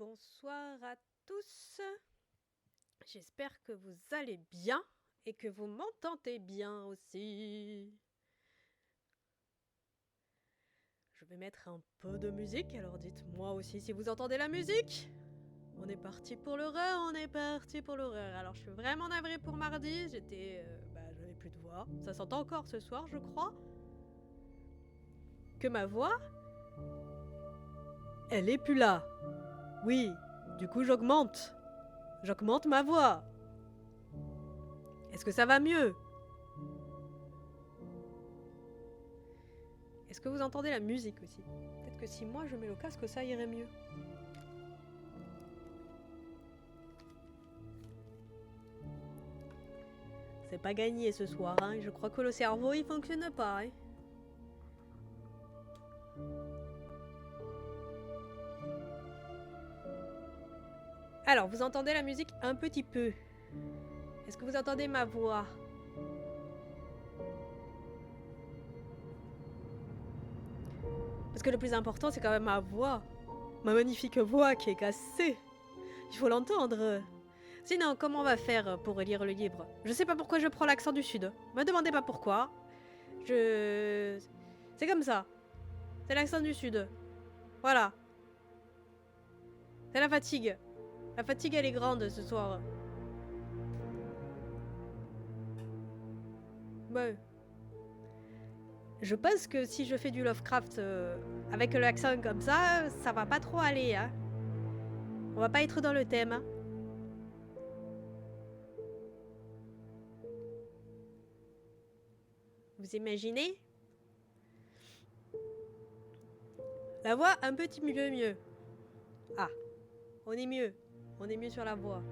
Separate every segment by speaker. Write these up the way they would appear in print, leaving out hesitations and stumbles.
Speaker 1: Bonsoir à tous. J'espère que vous allez bien et que vous m'entendez bien aussi. Je vais mettre un peu de musique, alors dites-moi aussi si vous entendez la musique. On est parti pour l'horreur, on est parti pour l'horreur. Alors je suis vraiment navrée pour mardi, j'avais plus de voix. Ça s'entend encore ce soir, je crois. Que ma voix, elle est plus là. Oui, du coup j'augmente. J'augmente ma voix. Est-ce que ça va mieux? Est-ce que vous entendez la musique aussi? Peut-être que si moi je mets le casque, ça irait mieux. C'est pas gagné ce soir, hein. Je crois que le cerveau il fonctionne pas. Hein. Alors, vous entendez la musique un petit peu. Est-ce que vous entendez ma voix? Parce que le plus important, c'est quand même ma voix. Ma magnifique voix qui est cassée. Il faut l'entendre. Sinon, comment on va faire pour lire le livre? Je sais pas pourquoi je prends l'accent du sud. Me demandez pas pourquoi. C'est comme ça. C'est l'accent du sud. Voilà. C'est la fatigue. La fatigue, elle est grande ce soir. Ouais. Je pense que si je fais du Lovecraft avec l'accent comme ça va pas trop aller. Hein. On va pas être dans le thème. Hein. Vous imaginez? La voix un petit peu mieux. Ah, on est mieux. On est mieux sur la voix.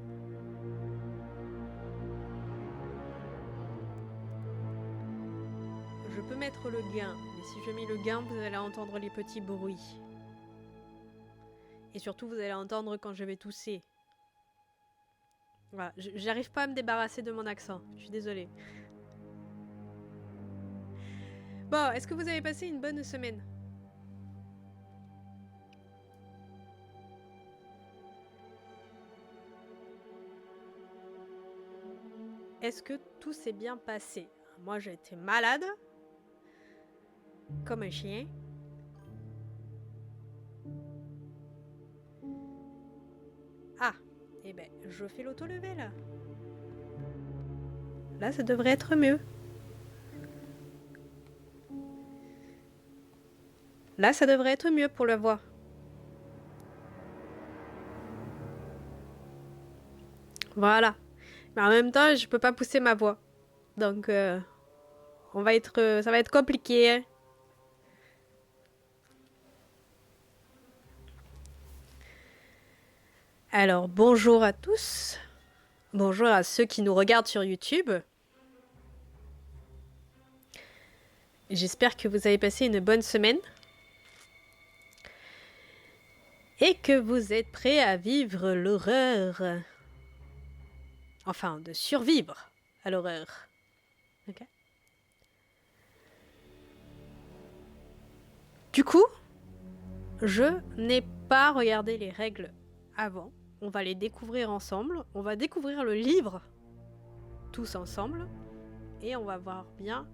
Speaker 1: Je peux mettre le gain, mais si je mets le gain, vous allez entendre les petits bruits. Et surtout, vous allez entendre quand je vais tousser. Voilà, j'arrive pas à me débarrasser de mon accent. Je suis désolée. Bon, est-ce que vous avez passé une bonne semaine? Est-ce que tout s'est bien passé? Moi, j'ai été malade. Comme un chien. Ah, eh ben, je fais l'auto-level. Là, ça devrait être mieux. Là, ça devrait être mieux pour la voix. Voilà. Mais en même temps, je peux pas pousser ma voix. Donc, ça va être compliqué. Hein. Alors, bonjour à tous. Bonjour à ceux qui nous regardent sur YouTube. J'espère que vous avez passé une bonne semaine. Et que vous êtes prêts à vivre l'horreur. Enfin, de survivre à l'horreur. Ok. Du coup, je n'ai pas regardé les règles avant. On va les découvrir ensemble. On va découvrir le livre tous ensemble. Et on va voir bien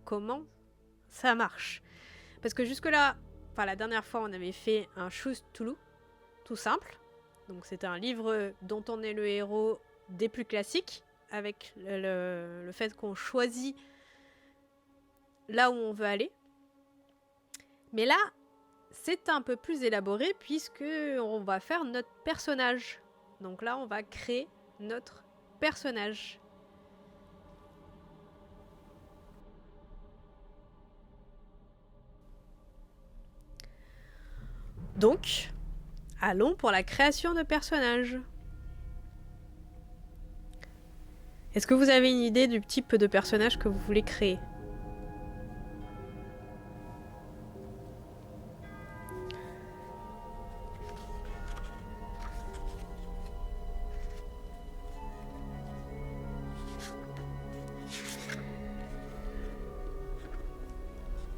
Speaker 1: comment ça marche. Parce que jusque-là, enfin la dernière fois, on avait fait un Choose Toulouse, tout simple. Donc c'était un livre dont on est le héros des plus classiques, avec le fait qu'on choisit là où on veut aller. Mais là, c'est un peu plus élaboré puisque on va faire notre personnage. Donc là, on va créer notre personnage. Donc, allons pour la création de personnage. Est-ce que vous avez une idée du type de personnage que vous voulez créer ?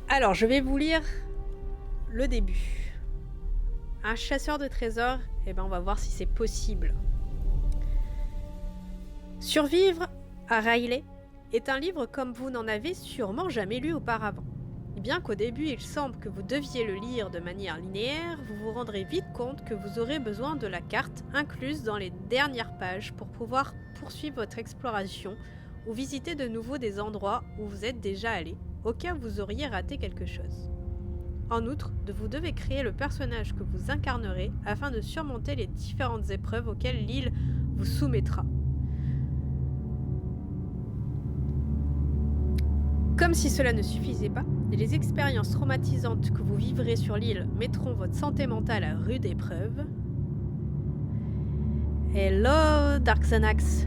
Speaker 1: Alors, je vais vous lire le début. un chasseur de trésors, on va voir si c'est possible. Survivre à Rayleigh est un livre comme vous n'en avez sûrement jamais lu auparavant. Bien qu'au début il semble que vous deviez le lire de manière linéaire, vous vous rendrez vite compte que vous aurez besoin de la carte incluse dans les dernières pages pour pouvoir poursuivre votre exploration ou visiter de nouveau des endroits où vous êtes déjà allé, au cas où vous auriez raté quelque chose. En outre, vous devez créer le personnage que vous incarnerez afin de surmonter les différentes épreuves auxquelles l'île vous soumettra. Comme si cela ne suffisait pas, les expériences traumatisantes que vous vivrez sur l'île mettront votre santé mentale à rude épreuve. Hello, Dark Xanax.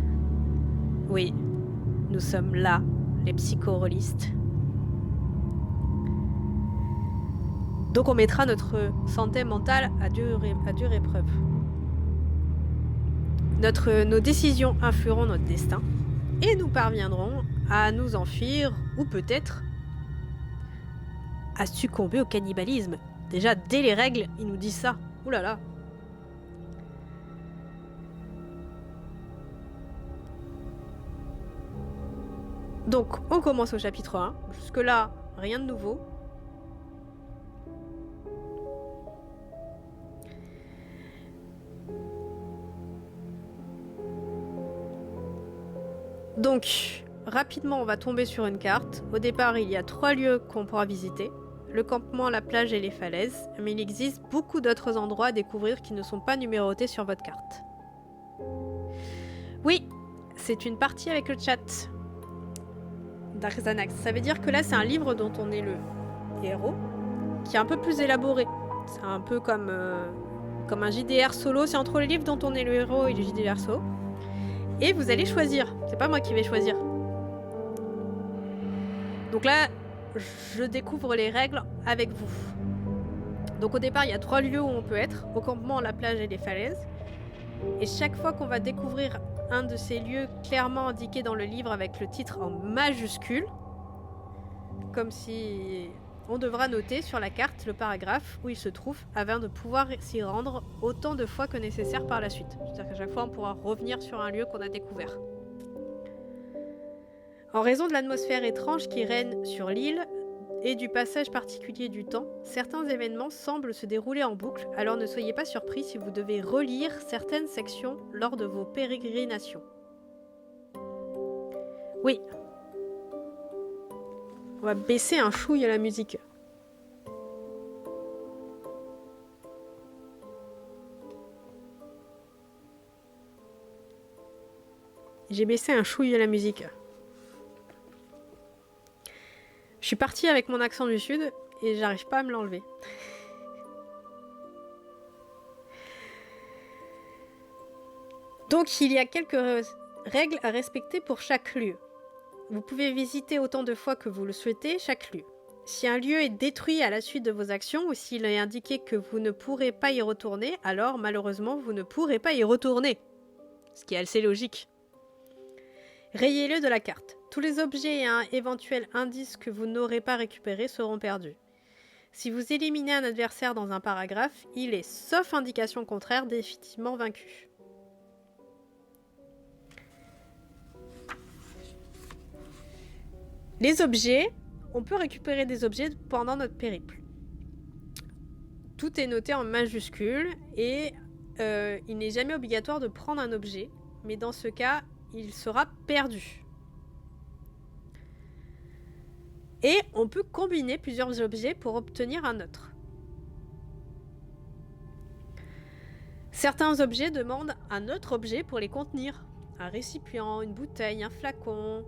Speaker 1: Oui, nous sommes là, les psychorôlistes. Donc on mettra notre santé mentale à dure épreuve. Nos décisions influeront notre destin et nous parviendrons à nous enfuir ou peut-être à succomber au cannibalisme. Déjà, dès les règles, ils nous disent ça. Ouh là là. Donc, on commence au chapitre 1. Jusque-là, rien de nouveau. Donc, rapidement, on va tomber sur une carte. Au départ, il y a 3 lieux qu'on pourra visiter. Le campement, la plage et les falaises. Mais il existe beaucoup d'autres endroits à découvrir qui ne sont pas numérotés sur votre carte. Oui, c'est une partie avec le chat. Dark Xanax. Ça veut dire que là, c'est un livre dont on est le héros, qui est un peu plus élaboré. C'est un peu comme un JDR solo. C'est entre le livre dont on est le héros et le JDR solo. Et vous allez choisir. C'est pas moi qui vais choisir. Donc là, je découvre les règles avec vous. Donc au départ, il y a 3 lieux où on peut être. Au campement, la plage et les falaises. Et chaque fois qu'on va découvrir un de ces lieux clairement indiqué dans le livre avec le titre en majuscule, comme si on devra noter sur la carte le paragraphe où il se trouve afin de pouvoir s'y rendre autant de fois que nécessaire par la suite. C'est-à-dire qu'à chaque fois, on pourra revenir sur un lieu qu'on a découvert. En raison de l'atmosphère étrange qui règne sur l'île et du passage particulier du temps, certains événements semblent se dérouler en boucle, alors ne soyez pas surpris si vous devez relire certaines sections lors de vos pérégrinations. Oui. On va baisser un chouille à la musique. J'ai baissé un chouille à la musique. Je suis partie avec mon accent du sud et j'arrive pas à me l'enlever. Donc il y a quelques règles à respecter pour chaque lieu. Vous pouvez visiter autant de fois que vous le souhaitez chaque lieu. Si un lieu est détruit à la suite de vos actions ou s'il est indiqué que vous ne pourrez pas y retourner, alors malheureusement vous ne pourrez pas y retourner. Ce qui est assez logique. Rayez-le de la carte. Tous les objets et un éventuel indice que vous n'aurez pas récupéré seront perdus. Si vous éliminez un adversaire dans un paragraphe, il est, sauf indication contraire, définitivement vaincu. Les objets, on peut récupérer des objets pendant notre périple. Tout est noté en majuscule et il n'est jamais obligatoire de prendre un objet, mais dans ce cas, il sera perdu. Et on peut combiner plusieurs objets pour obtenir un autre. Certains objets demandent un autre objet pour les contenir. Un récipient, une bouteille, un flacon.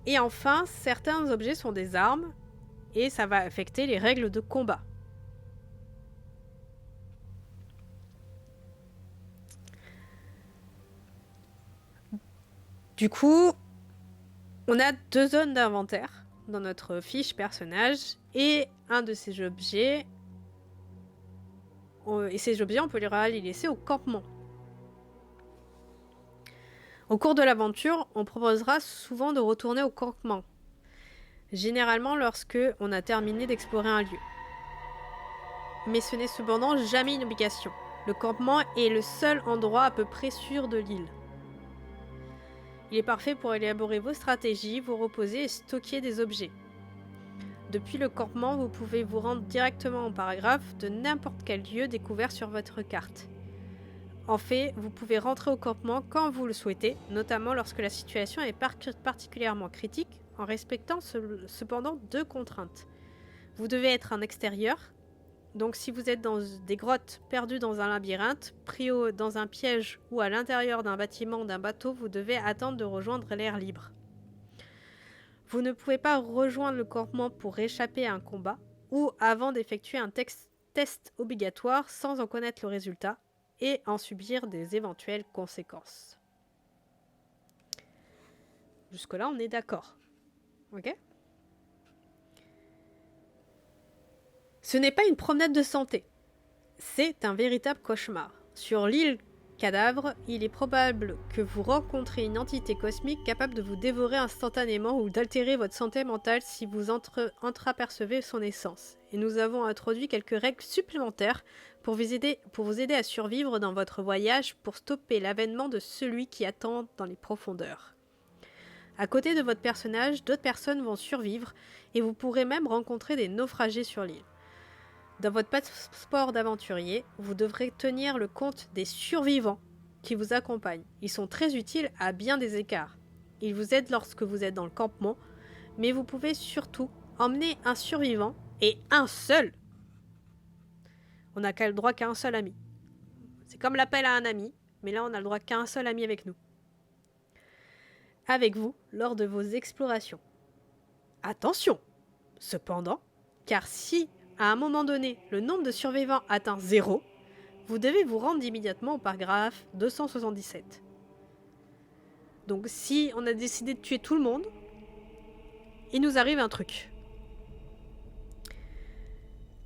Speaker 1: Et enfin, certains objets sont des armes et ça va affecter les règles de combat. Du coup, on a 2 zones d'inventaire dans notre fiche personnage et un de ces objets, on peut les laisser au campement. Au cours de l'aventure, on proposera souvent de retourner au campement, généralement lorsque on a terminé d'explorer un lieu. mais ce n'est cependant jamais une obligation. Le campement est le seul endroit à peu près sûr de l'île. Il est parfait pour élaborer vos stratégies, vous reposer et stocker des objets. Depuis le campement, vous pouvez vous rendre directement au paragraphe de n'importe quel lieu découvert sur votre carte. En fait, vous pouvez rentrer au campement quand vous le souhaitez, notamment lorsque la situation est particulièrement critique, en respectant cependant 2 contraintes. Vous devez être en extérieur, donc si vous êtes dans des grottes, perdues dans un labyrinthe, pris dans un piège ou à l'intérieur d'un bâtiment ou d'un bateau, vous devez attendre de rejoindre l'air libre. Vous ne pouvez pas rejoindre le campement pour échapper à un combat ou avant d'effectuer un test obligatoire sans en connaître le résultat et en subir des éventuelles conséquences. Jusque-là, on est d'accord. Ok ? Ce n'est pas une promenade de santé. C'est un véritable cauchemar. Sur l'île Cadavre, il est probable que vous rencontrez une entité cosmique capable de vous dévorer instantanément ou d'altérer votre santé mentale si vous entreapercevez son essence. Et nous avons introduit quelques règles supplémentaires pour vous aider à survivre dans votre voyage pour stopper l'avènement de celui qui attend dans les profondeurs. À côté de votre personnage, d'autres personnes vont survivre et vous pourrez même rencontrer des naufragés sur l'île. Dans votre passeport d'aventurier, vous devrez tenir le compte des survivants qui vous accompagnent. Ils sont très utiles à bien des écarts. Ils vous aident lorsque vous êtes dans le campement, mais vous pouvez surtout emmener un survivant et un seul. On n'a qu'à le droit qu'à un seul ami. C'est comme l'appel à un ami, mais là on a le droit qu'à un seul ami avec nous. Avec vous lors de vos explorations. Attention, cependant, car si à un moment donné, le nombre de survivants atteint 0, vous devez vous rendre immédiatement au paragraphe 277. Donc si on a décidé de tuer tout le monde, il nous arrive un truc.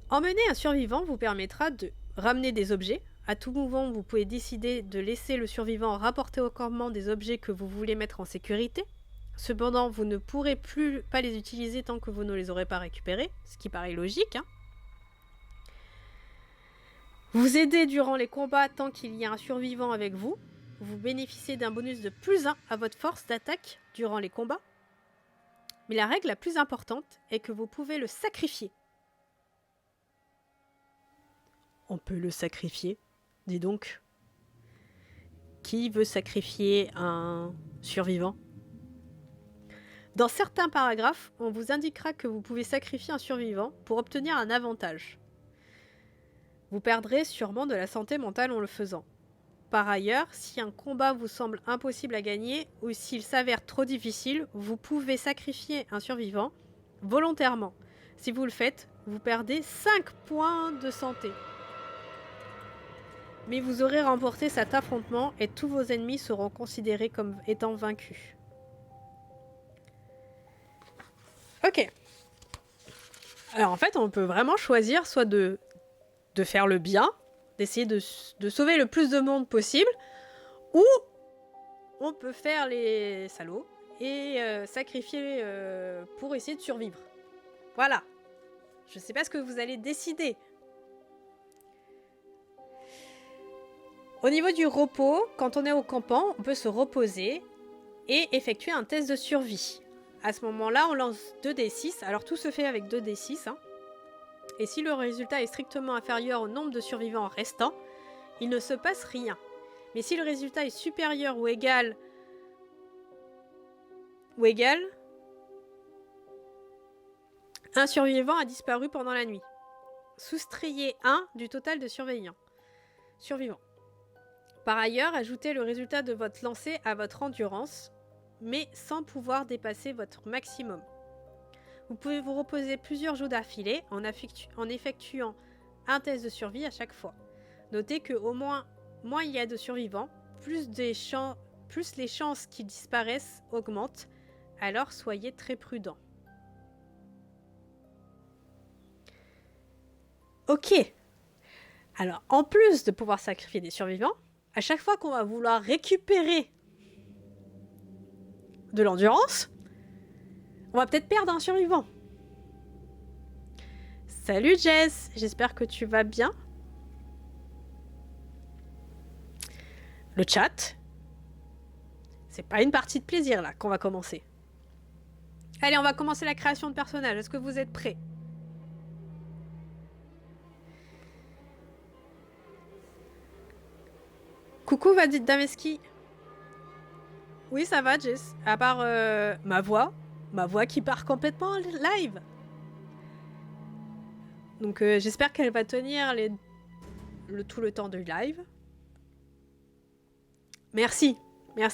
Speaker 1: Emmener un survivant vous permettra de ramener des objets. À tout moment, vous pouvez décider de laisser le survivant rapporter au campement des objets que vous voulez mettre en sécurité. Cependant, vous ne pourrez pas les utiliser tant que vous ne les aurez pas récupérés, ce qui paraît logique, hein. Vous aidez durant les combats tant qu'il y a un survivant avec vous. Vous bénéficiez d'un bonus de +1 à votre force d'attaque durant les combats. Mais la règle la plus importante est que vous pouvez le sacrifier. On peut le sacrifier, dis donc. Qui veut sacrifier un survivant ? Dans certains paragraphes, on vous indiquera que vous pouvez sacrifier un survivant pour obtenir un avantage. Vous perdrez sûrement de la santé mentale en le faisant. Par ailleurs, si un combat vous semble impossible à gagner ou s'il s'avère trop difficile, vous pouvez sacrifier un survivant volontairement. Si vous le faites, vous perdez 5 points de santé. Mais vous aurez remporté cet affrontement et tous vos ennemis seront considérés comme étant vaincus. Ok. Alors en fait, on peut vraiment choisir soit de faire le bien, d'essayer de sauver le plus de monde possible, ou on peut faire les salauds et sacrifier pour essayer de survivre. Voilà. Je sais pas ce que vous allez décider. Au niveau du repos, quand on est au campement, on peut se reposer et effectuer un test de survie. À ce moment-là, on lance 2d6. Alors tout se fait avec 2d6, hein. Et si le résultat est strictement inférieur au nombre de survivants restants, il ne se passe rien. Mais si le résultat est supérieur ou égal, un survivant a disparu pendant la nuit. Soustrayez 1 du total de survivants. Par ailleurs, ajoutez le résultat de votre lancer à votre endurance, mais sans pouvoir dépasser votre maximum. Vous pouvez vous reposer plusieurs jours d'affilée en effectuant un test de survie à chaque fois. Notez que moins il y a de survivants, plus les chances qu'ils disparaissent augmentent, alors soyez très prudents. Ok. Alors, en plus de pouvoir sacrifier des survivants, à chaque fois qu'on va vouloir récupérer de l'endurance, on va peut-être perdre un survivant. Salut Jess, j'espère que tu vas bien. Le chat. C'est pas une partie de plaisir là qu'on va commencer. Allez, on va commencer la création de personnages. Est-ce que vous êtes prêts? Coucou Vadit Dameski. Oui, ça va Jess. À part ma voix qui part complètement live. Donc j'espère qu'elle va tenir tout le temps du live. Merci. Mais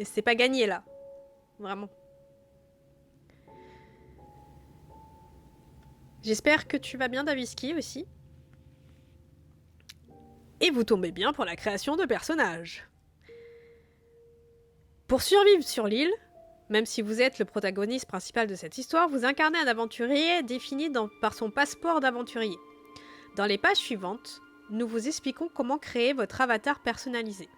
Speaker 1: c'est pas gagné là. Vraiment. J'espère que tu vas bien Daviski aussi. Et vous tombez bien pour la création de personnages. Pour survivre sur l'île, même si vous êtes le protagoniste principal de cette histoire, vous incarnez un aventurier défini par son passeport d'aventurier. Dans les pages suivantes, nous vous expliquons comment créer votre avatar personnalisé.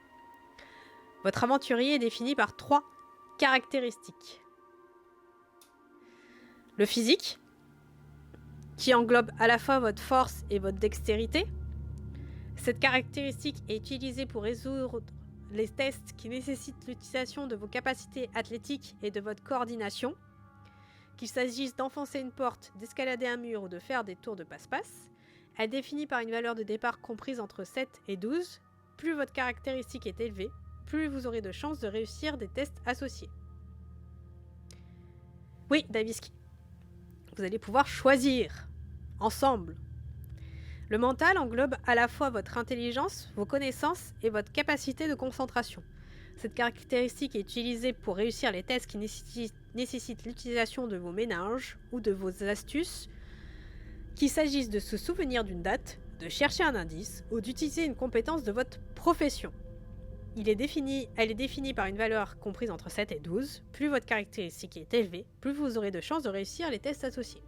Speaker 1: Votre aventurier est défini par 3 caractéristiques. Le physique, qui englobe à la fois votre force et votre dextérité. Cette caractéristique est utilisée pour résoudre les tests qui nécessitent l'utilisation de vos capacités athlétiques et de votre coordination. Qu'il s'agisse d'enfoncer une porte, d'escalader un mur ou de faire des tours de passe-passe. Elle est définie par une valeur de départ comprise entre 7 et 12. Plus votre caractéristique est élevée, plus vous aurez de chances de réussir des tests associés. Oui, Daviski. Vous allez pouvoir choisir ensemble. Le mental englobe à la fois votre intelligence, vos connaissances et votre capacité de concentration. Cette caractéristique est utilisée pour réussir les tests qui nécessitent l'utilisation de vos méninges ou de vos astuces, qu'il s'agisse de se souvenir d'une date, de chercher un indice ou d'utiliser une compétence de votre profession. Elle est définie par une valeur comprise entre 7 et 12. Plus votre caractéristique est élevée, plus vous aurez de chances de réussir les tests associés.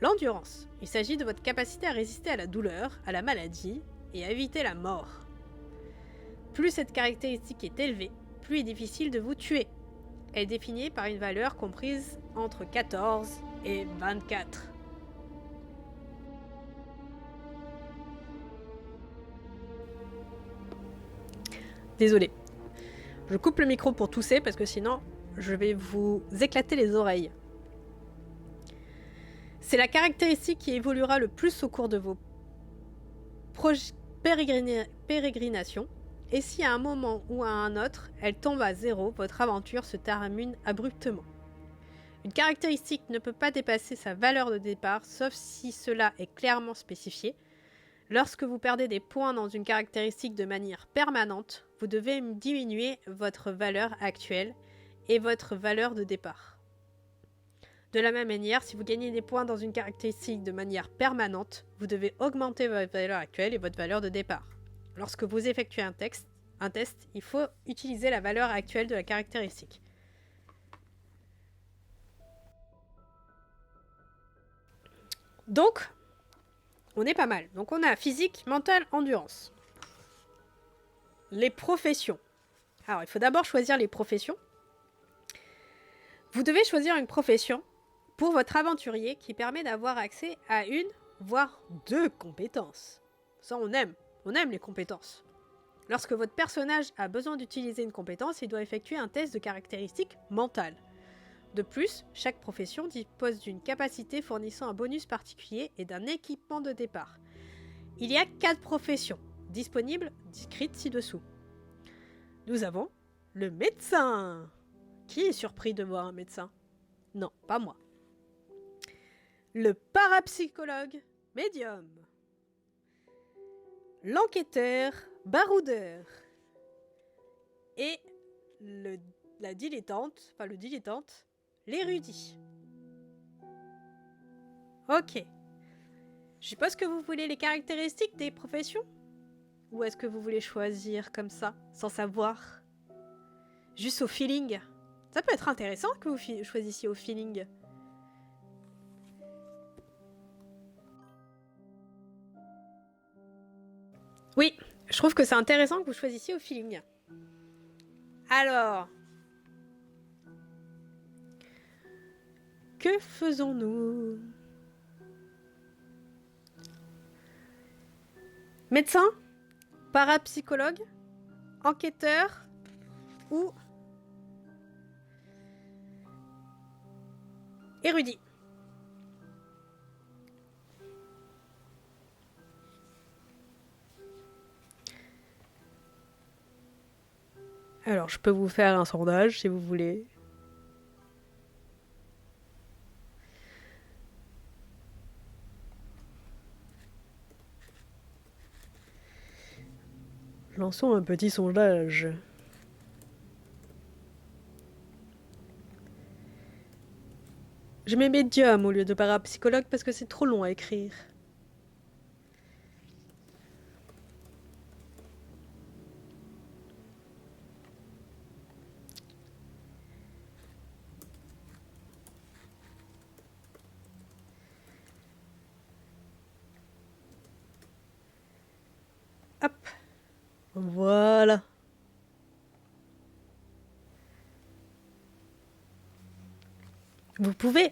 Speaker 1: L'endurance. Il s'agit de votre capacité à résister à la douleur, à la maladie et à éviter la mort. Plus cette caractéristique est élevée, plus il est difficile de vous tuer. Elle est définie par une valeur comprise entre 14 et 24. Désolée. Je coupe le micro pour tousser parce que sinon, je vais vous éclater les oreilles. C'est la caractéristique qui évoluera le plus au cours de vos pérégrinations. Et si à un moment ou à un autre, elle tombe à 0, votre aventure se termine abruptement. Une caractéristique ne peut pas dépasser sa valeur de départ, sauf si cela est clairement spécifié. Lorsque vous perdez des points dans une caractéristique de manière permanente, vous devez diminuer votre valeur actuelle et votre valeur de départ. De la même manière, si vous gagnez des points dans une caractéristique de manière permanente, vous devez augmenter votre valeur actuelle et votre valeur de départ. Lorsque vous effectuez un test, il faut utiliser la valeur actuelle de la caractéristique. Donc, on est pas mal. Donc on a physique, mental, endurance. Les professions. Alors, il faut d'abord choisir les professions. Vous devez choisir une profession pour votre aventurier qui permet d'avoir accès à une, voire 2 compétences. Ça, on aime les compétences. Lorsque votre personnage a besoin d'utiliser une compétence, il doit effectuer un test de caractéristiques mentales. De plus, chaque profession dispose d'une capacité fournissant un bonus particulier et d'un équipement de départ. Il y a 4 professions disponibles, décrites ci-dessous. Nous avons le médecin. Qui est surpris de voir un médecin? Non, pas moi. Le parapsychologue, médium. L'enquêteur, baroudeur. Et le dilettante, l'érudit. Ok. Je suppose que vous voulez les caractéristiques des professions? Ou est-ce que vous voulez choisir comme ça, sans savoir? Juste au feeling? Ça peut être intéressant que vous choisissiez au feeling. Oui, je trouve que c'est intéressant que vous choisissiez au feeling. Alors, que faisons-nous? Médecin, parapsychologue, enquêteur ou érudit. Alors, je peux vous faire un sondage si vous voulez. Lançons un petit sondage. Je mets médium au lieu de parapsychologue parce que c'est trop long à écrire. Hop. Voilà. Vous pouvez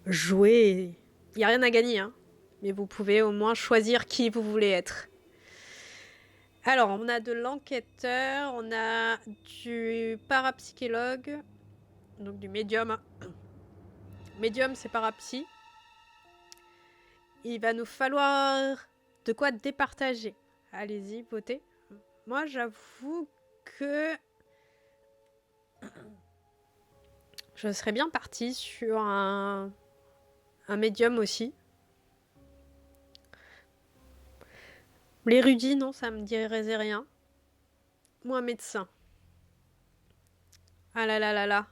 Speaker 1: jouer. Il n'y a rien à gagner, hein. Mais vous pouvez au moins choisir qui vous voulez être. Alors, on a de l'enquêteur, on a du parapsychologue, donc du médium. Médium, c'est parapsy. Il va nous falloir de quoi départager. Allez-y, votez. Moi, j'avoue que je serais bien partie sur un médium aussi. L'érudit, non, ça me dirait rien. Moi, un médecin. Ah là là là là.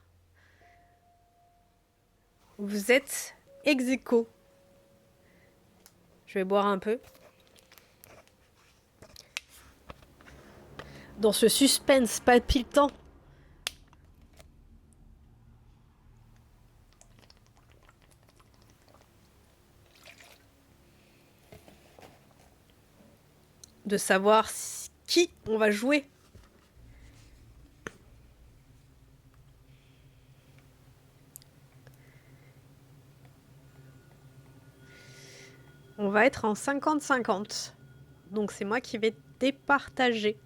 Speaker 1: Vous êtes ex aequo. Je vais boire un peu. Dans ce suspense palpitant. De savoir qui on va jouer. On va être en 50-50. Donc c'est moi qui vais départager.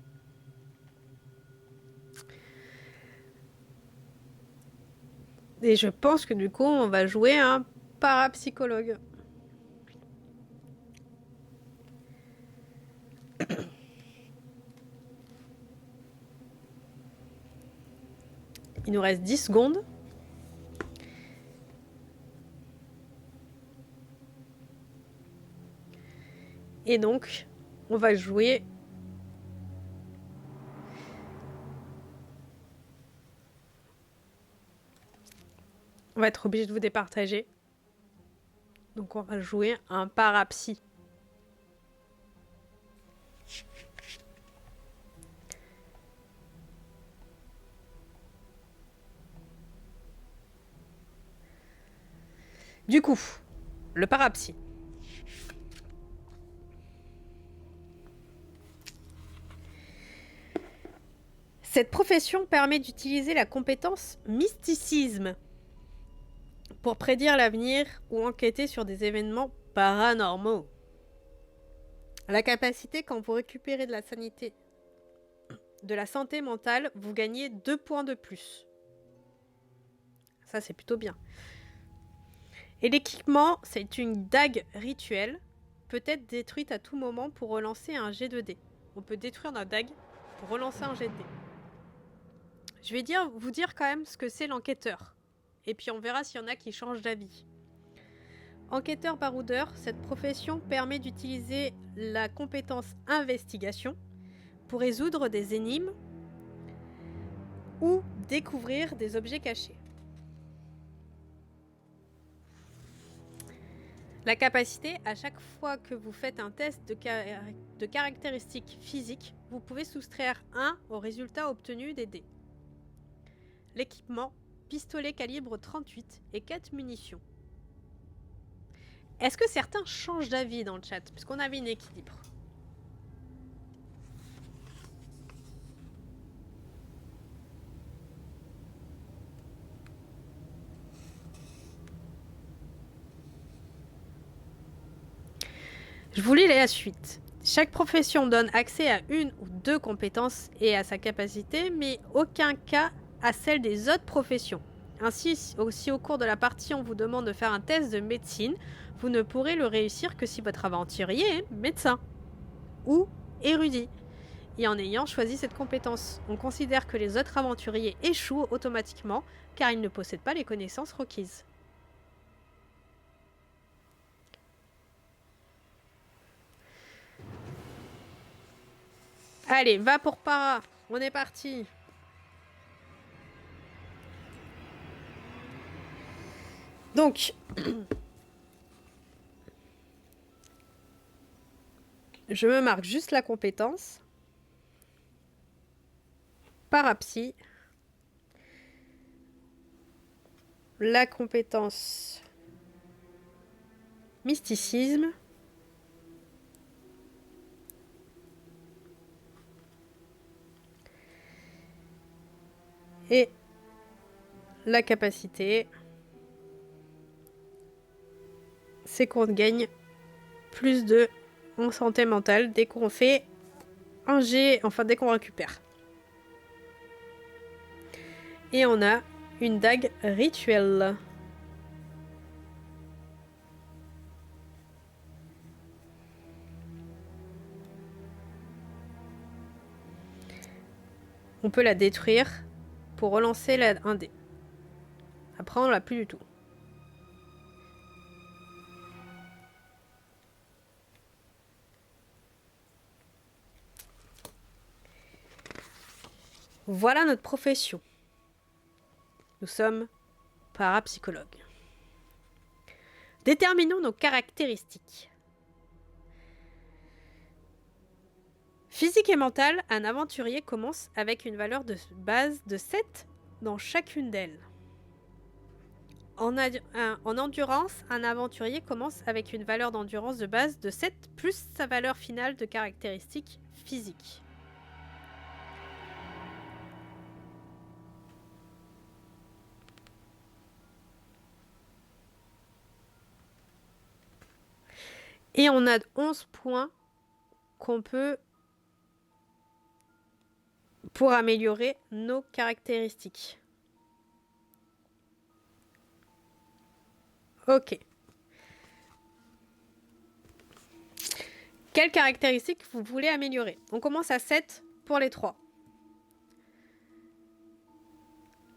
Speaker 1: Et je pense que du coup, on va jouer un parapsychologue. Il nous reste 10 secondes. Et donc, on va jouer... On va être obligé de vous départager. Donc, on va jouer un parapsy. Du coup, le parapsy. Cette profession permet d'utiliser la compétence mysticisme pour prédire l'avenir ou enquêter sur des événements paranormaux. La capacité, quand vous récupérez de la santé mentale, vous gagnez 2 points de plus. Ça, c'est plutôt bien. Et l'équipement, c'est une dague rituelle, peut être détruite à tout moment pour relancer un jet de dés. On peut détruire notre dague pour relancer un jet de dés. Je vais vous dire quand même ce que c'est l'enquêteur. Et puis on verra s'il y en a qui changent d'avis. Enquêteur baroudeur, cette profession permet d'utiliser la compétence investigation pour résoudre des énigmes ou découvrir des objets cachés. La capacité, à chaque fois que vous faites un test de caractéristiques physiques, vous pouvez soustraire 1 au résultat obtenu des dés. L'équipement, pistolet calibre 38 et 4 munitions. Est-ce que certains changent d'avis dans le chat? Puisqu'on avait un équilibre. Je vous lis la suite. Chaque profession donne accès à une ou deux compétences et à sa capacité, mais aucun cas à celle des autres professions. Ainsi, si au cours de la partie on vous demande de faire un test de médecine, vous ne pourrez le réussir que si votre aventurier est médecin ou érudit, et en ayant choisi cette compétence. On considère que les autres aventuriers échouent automatiquement car ils ne possèdent pas les connaissances requises. Allez, va pour Para, on est parti. Donc, je me marque juste la compétence. Parapsy. La compétence mysticisme. Et la capacité, c'est qu'on gagne plus de en santé mentale dès qu'on fait un jet, enfin dès qu'on récupère. Et on a une dague rituelle. On peut la détruire pour relancer un dé. Après, on l'a plus du tout. Voilà notre profession. Nous sommes parapsychologues. Déterminons nos caractéristiques. Physique et mental, un aventurier commence avec une valeur de base de 7 dans chacune d'elles. En endurance, un aventurier commence avec une valeur d'endurance de base de 7 plus sa valeur finale de caractéristiques physiques. Et on a 11 points qu'on peut pour améliorer nos caractéristiques. Ok. Quelles caractéristiques vous voulez améliorer? On commence à 7 pour les 3.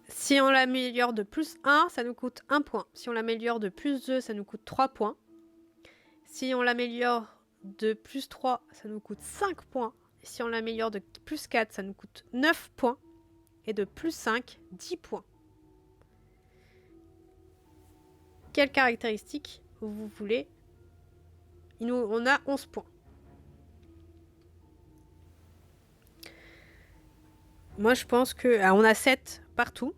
Speaker 1: Si on l'améliore de plus 1, ça nous coûte 1 point. Si on l'améliore de plus 2, ça nous coûte 3 points. Si on l'améliore de plus 3, ça nous coûte 5 points. Et si on l'améliore de plus 4, ça nous coûte 9 points. Et de plus 5, 10 points. Quelles caractéristiques vous voulez? On a 11 points. Moi, je pense que... on a 7 partout.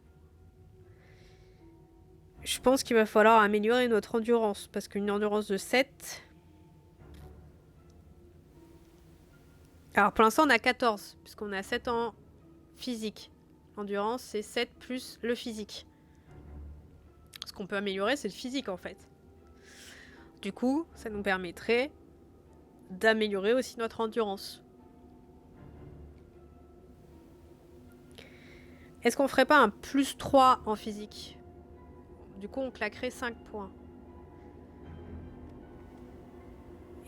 Speaker 1: Je pense qu'il va falloir améliorer notre endurance. Parce qu'une endurance de 7... Alors, pour l'instant, on a 14. Puisqu'on a 7 en physique. L'endurance, c'est 7 plus le physique. Ce qu'on peut améliorer, c'est le physique, en fait. Du coup, ça nous permettrait d'améliorer aussi notre endurance. Est-ce qu'on ferait pas un plus 3 en physique? Du coup, on claquerait 5 points.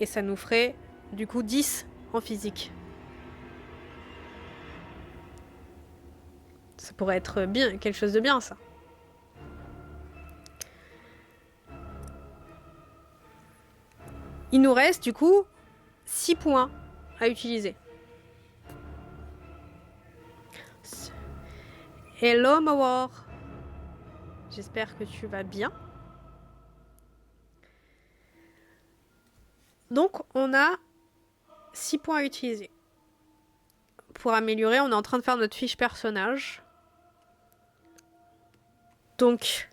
Speaker 1: Et ça nous ferait, du coup, 10 en physique. Ça pourrait être bien, quelque chose de bien, ça. Il nous reste, du coup, 6 points à utiliser. Hello, Mawar. J'espère que tu vas bien. Donc, on a 6 points à utiliser. Pour améliorer, on est en train de faire notre fiche personnage. Donc,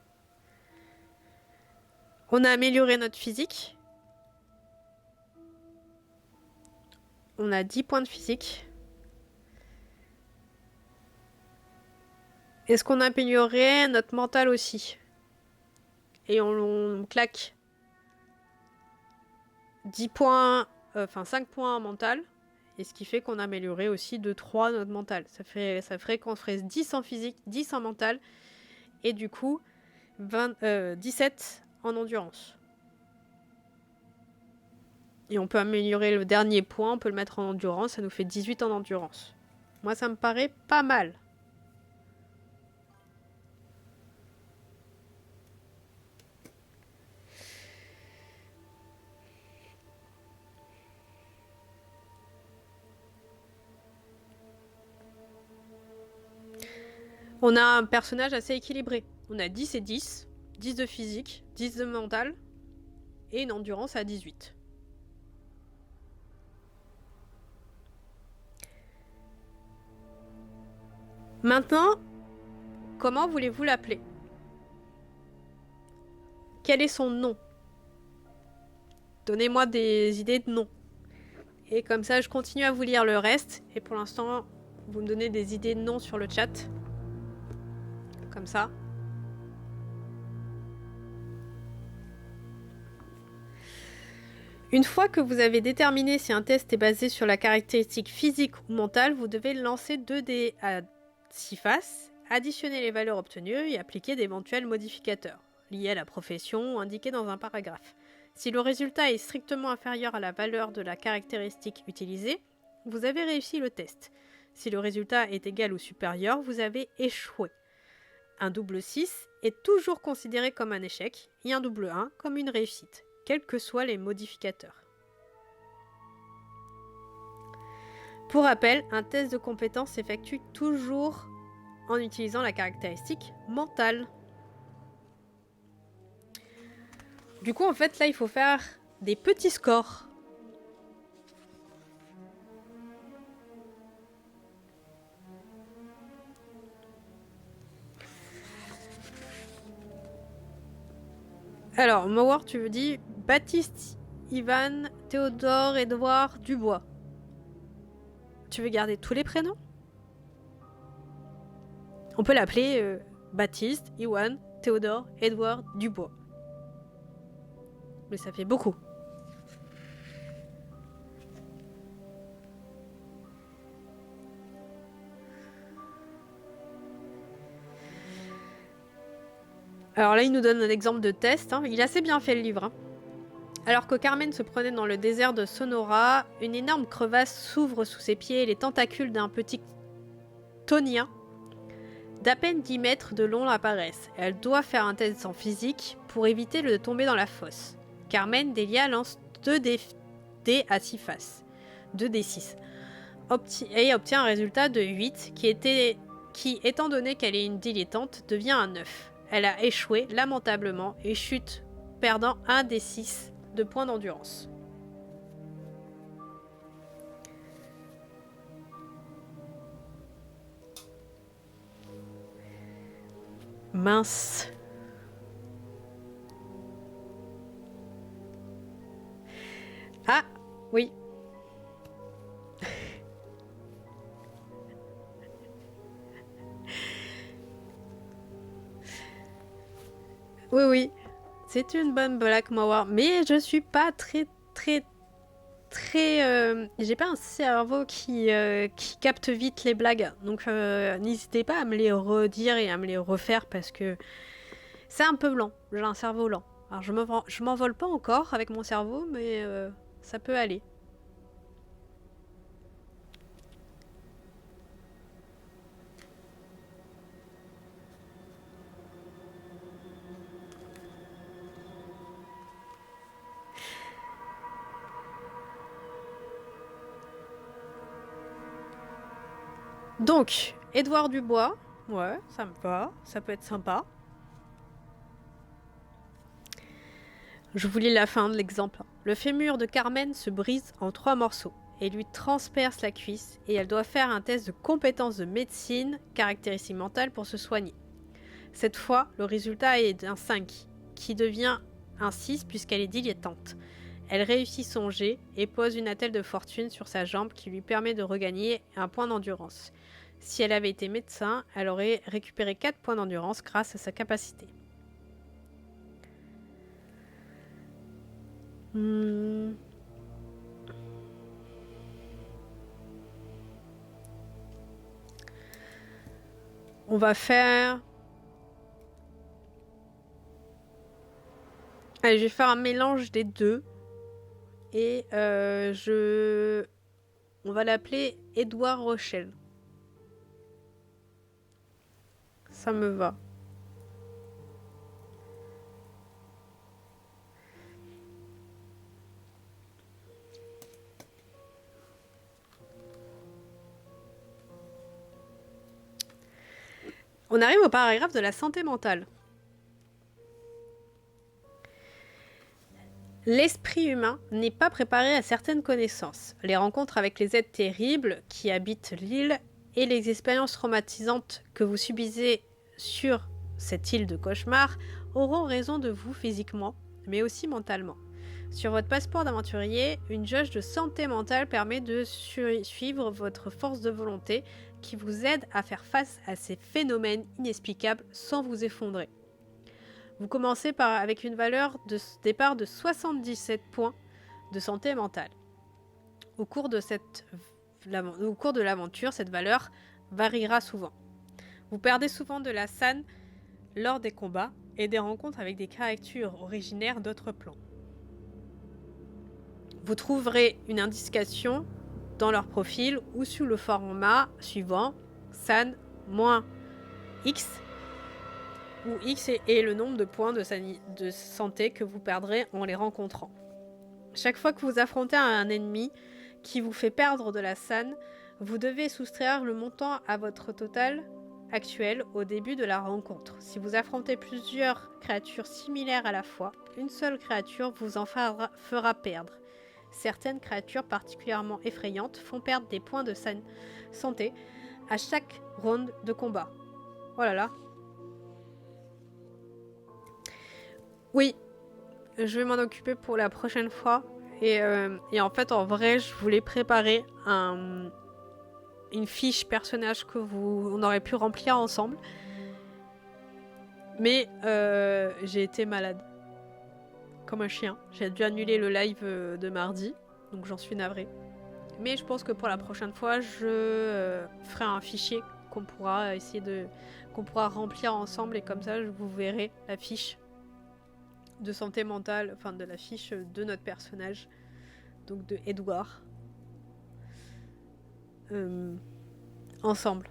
Speaker 1: on a amélioré notre physique. On a 10 points de physique. Est-ce qu'on a amélioré notre mental aussi? Et on claque 10 points 5 points en mental. Et ce qui fait qu'on améliorait aussi de 3 notre mental. Ça ferait qu'on ferait 10 en physique, 10 en mental. Et du coup, 17 en endurance. Et on peut améliorer le dernier point, on peut le mettre en endurance, ça nous fait 18 en endurance. Moi, ça me paraît pas mal. On a un personnage assez équilibré. On a 10 et 10. 10 de physique, 10 de mental. Et une endurance à 18. Maintenant, comment voulez-vous l'appeler? Quel est son nom? Donnez-moi des idées de nom. Et comme ça, je continue à vous lire le reste. Et pour l'instant, vous me donnez des idées de nom sur le chat. Comme ça. Une fois que vous avez déterminé si un test est basé sur la caractéristique physique ou mentale, vous devez lancer 2 dés à 6 faces, additionner les valeurs obtenues et appliquer d'éventuels modificateurs, liés à la profession ou indiqués dans un paragraphe. Si le résultat est strictement inférieur à la valeur de la caractéristique utilisée, vous avez réussi le test. Si le résultat est égal ou supérieur, vous avez échoué. Un double 6 est toujours considéré comme un échec et un double 1 comme une réussite, quels que soient les modificateurs. Pour rappel, un test de compétence s'effectue toujours en utilisant la caractéristique mentale. Du coup, en fait, là, il faut faire des petits scores. Alors, Mowar, tu veux dire Baptiste, Ivan, Théodore, Édouard, Dubois. Tu veux garder tous les prénoms? On peut l'appeler Baptiste, Iwan, Théodore, Édouard, Dubois. Mais ça fait beaucoup. Alors là, il nous donne un exemple de test. Hein. Il a assez bien fait le livre. Hein. Alors que Carmen se prenait dans le désert de Sonora, une énorme crevasse s'ouvre sous ses pieds et les tentacules d'un petit tonien d'à peine 10 mètres de long apparaissent. Elle doit faire un test en physique pour éviter de tomber dans la fosse. Carmen Delia lance 2 dés à 6 faces. 2 d 6. Et obtient un résultat de 8 qui, étant donné qu'elle est une dilettante, devient un 9. Elle a échoué lamentablement et chute, perdant 1 des 6 de points d'endurance. Mince. Ah, oui. Oui, oui. C'est une bonne Black Mawar. Mais je suis pas très... j'ai pas un cerveau qui capte vite les blagues. Donc n'hésitez pas à me les redire et à me les refaire parce que c'est un peu lent. J'ai un cerveau lent. Alors je m'envole pas encore avec mon cerveau, mais ça peut aller. Donc, Édouard Dubois, ouais, ça me va, ça peut être sympa. Je vous lis la fin de l'exemple. Le fémur de Carmen se brise en 3 morceaux et lui transperce la cuisse et elle doit faire un test de compétence de médecine, caractéristique mentale pour se soigner. Cette fois, le résultat est un 5, qui devient un 6 puisqu'elle est dilettante. Elle réussit son jet et pose une attelle de fortune sur sa jambe qui lui permet de regagner un point d'endurance. Si elle avait été médecin, elle aurait récupéré 4 points d'endurance grâce à sa capacité. On va faire... Allez, je vais faire un mélange des deux. Et on va l'appeler Édouard Rochelle. Ça me va. On arrive au paragraphe de la santé mentale. L'esprit humain n'est pas préparé à certaines connaissances. Les rencontres avec les êtres terribles qui habitent l'île et les expériences traumatisantes que vous subissez sur cette île de cauchemar auront raison de vous physiquement, mais aussi mentalement. Sur votre passeport d'aventurier, une jauge de santé mentale permet de suivre votre force de volonté qui vous aide à faire face à ces phénomènes inexplicables sans vous effondrer. Vous commencez avec une valeur de départ de 77 points de santé mentale. Au cours de l'aventure, cette valeur variera souvent. Vous perdez souvent de la SAN lors des combats et des rencontres avec des créatures originaires d'autres plans. Vous trouverez une indication dans leur profil ou sous le format suivant SAN-X, où X est le nombre de points de santé que vous perdrez en les rencontrant. Chaque fois que vous affrontez un ennemi qui vous fait perdre de la SAN, vous devez soustraire le montant à votre total actuel au début de la rencontre. Si vous affrontez plusieurs créatures similaires à la fois, une seule créature vous en fera perdre. Certaines créatures particulièrement effrayantes font perdre des points de santé à chaque round de combat. Oh là là. Oui, je vais m'en occuper pour la prochaine fois. Et en fait, en vrai, je voulais préparer une fiche personnage que on aurait pu remplir ensemble. Mais j'ai été malade. Comme un chien. J'ai dû annuler le live de mardi. Donc j'en suis navrée. Mais je pense que pour la prochaine fois, je ferai un fichier qu'on pourra remplir ensemble. Et comme ça, vous verrez la fiche de santé mentale, enfin de la fiche de notre personnage, donc de Edouard, ensemble.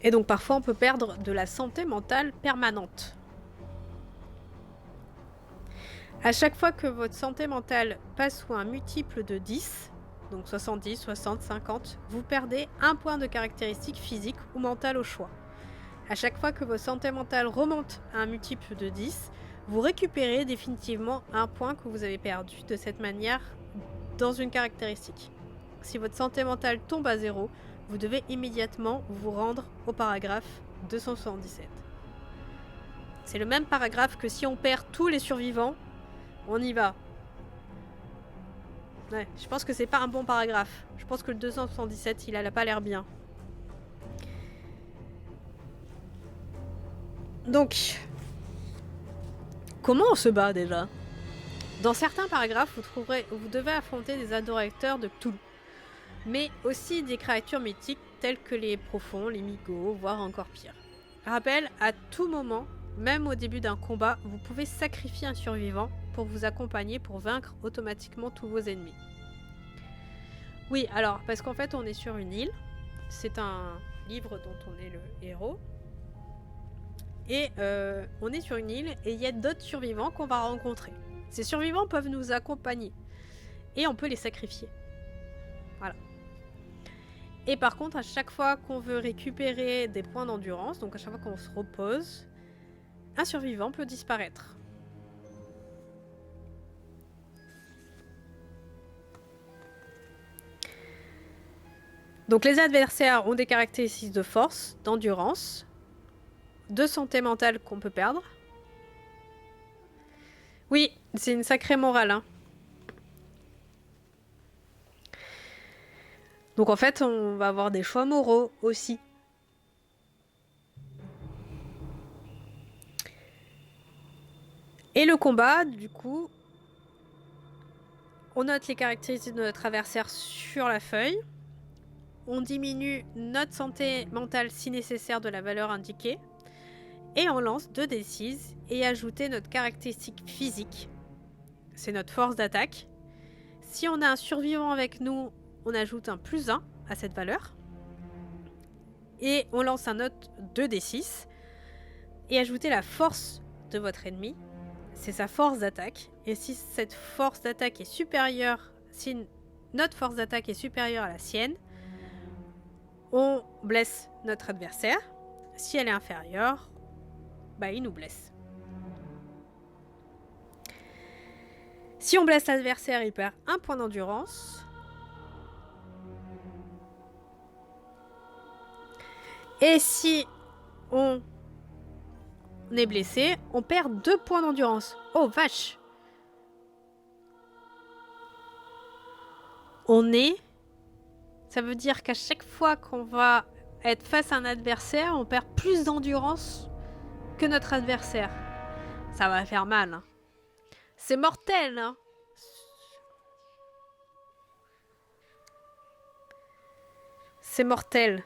Speaker 1: Et donc parfois on peut perdre de la santé mentale permanente. À chaque fois que votre santé mentale passe sous un multiple de 10, donc 70, 60, 50, vous perdez un point de caractéristique physique ou mentale au choix. À chaque fois que votre santé mentale remonte à un multiple de 10, vous récupérez définitivement un point que vous avez perdu de cette manière dans une caractéristique. Si votre santé mentale tombe à 0, vous devez immédiatement vous rendre au paragraphe 277. C'est le même paragraphe que si on perd tous les survivants, on y va. Ouais, je pense que c'est pas un bon paragraphe. Je pense que le 277, il a pas l'air bien. Donc, comment on se bat déjà ? Dans certains paragraphes, vous devez affronter des adorateurs de Cthulhu, mais aussi des créatures mythiques telles que les profonds, les migos, voire encore pire. Rappel, à tout moment, même au début d'un combat, vous pouvez sacrifier un survivant pour vous accompagner pour vaincre automatiquement tous vos ennemis. Oui, alors, parce qu'en fait, on est sur une île. C'est un livre dont on est le héros. Et on est sur une île et il y a d'autres survivants qu'on va rencontrer. Ces survivants peuvent nous accompagner. Et on peut les sacrifier. Voilà. Et par contre, à chaque fois qu'on veut récupérer des points d'endurance, donc à chaque fois qu'on se repose, un survivant peut disparaître. Donc les adversaires ont des caractéristiques de force, d'endurance, de santé mentale qu'on peut perdre. Oui, c'est une sacrée morale, hein. Donc en fait, on va avoir des choix moraux aussi. Et le combat, du coup, on note les caractéristiques de notre adversaire sur la feuille. On diminue notre santé mentale si nécessaire de la valeur indiquée. Et on lance 2d6 et ajouter notre caractéristique physique. C'est notre force d'attaque. Si on a un survivant avec nous, on ajoute un +1 à cette valeur. Et on lance un autre 2d6 et ajouter la force de votre ennemi. C'est sa force d'attaque. Et si cette force d'attaque est supérieure, si notre force d'attaque est supérieure à la sienne, on blesse notre adversaire. Si elle est inférieure, il nous blesse. Si on blesse l'adversaire, il perd 1 point d'endurance. Et si on est blessé, on perd 2 points d'endurance. Oh vache! Ça veut dire qu'à chaque fois qu'on va être face à un adversaire, on perd plus d'endurance que notre adversaire. Ça va faire mal. Hein. C'est mortel. Hein. C'est mortel.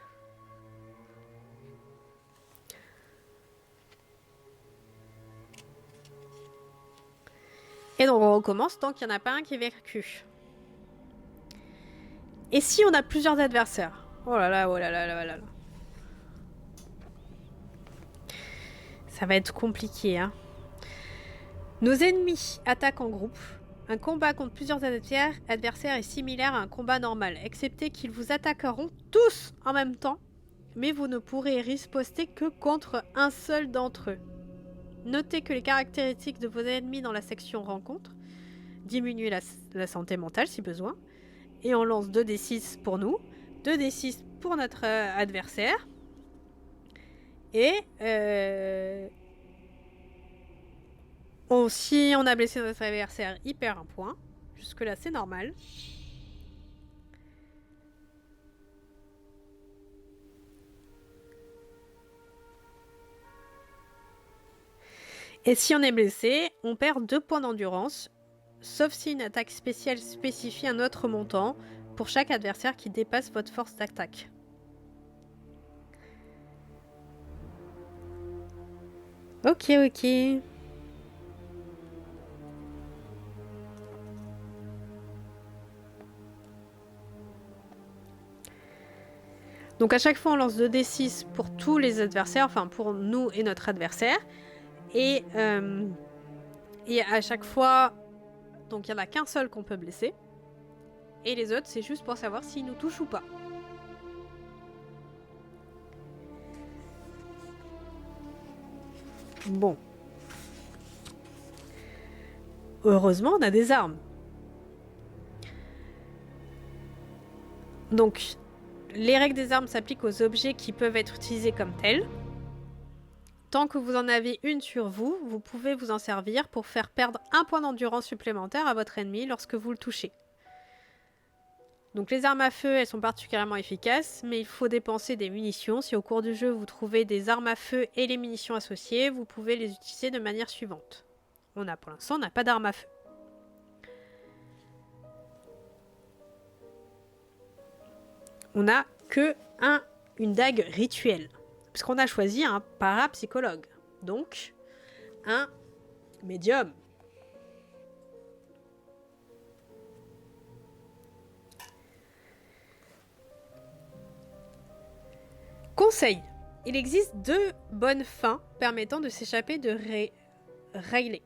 Speaker 1: Et donc on recommence tant qu'il n'y en a pas un qui est vaincu. Et si on a plusieurs adversaires? Oh là là, oh là là, là là là. Ça va être compliqué, hein. Nos ennemis attaquent en groupe. Un combat contre plusieurs adversaires est similaire à un combat normal, excepté qu'ils vous attaqueront tous en même temps, mais vous ne pourrez riposter que contre un seul d'entre eux. Notez que les caractéristiques de vos ennemis dans la section rencontre diminuent la santé mentale si besoin, et on lance 2d6 pour nous, 2d6 pour notre adversaire, et si on a blessé notre adversaire, il perd 1 point. Jusque là, c'est normal. Et si on est blessé, on perd 2 points d'endurance, sauf si une attaque spéciale spécifie un autre montant pour chaque adversaire qui dépasse votre force d'attaque. Ok. Donc à chaque fois, on lance 2d6 pour tous les adversaires, enfin pour nous et notre adversaire. Et à chaque fois, donc il n'y en a qu'un seul qu'on peut blesser. Et les autres, c'est juste pour savoir s'ils nous touchent ou pas. Bon. Heureusement, on a des armes. Donc, les règles des armes s'appliquent aux objets qui peuvent être utilisés comme tels. Tant que vous en avez une sur vous, vous pouvez vous en servir pour faire perdre 1 point d'endurance supplémentaire à votre ennemi lorsque vous le touchez. Donc les armes à feu, elles sont particulièrement efficaces, mais il faut dépenser des munitions. Si au cours du jeu, vous trouvez des armes à feu et les munitions associées, vous pouvez les utiliser de manière suivante. Pour l'instant, on n'a pas d'armes à feu. On n'a que une dague rituelle. Puisqu'on a choisi un parapsychologue. Donc, un médium. Conseil. Il existe 2 bonnes fins permettant de s'échapper de Riley.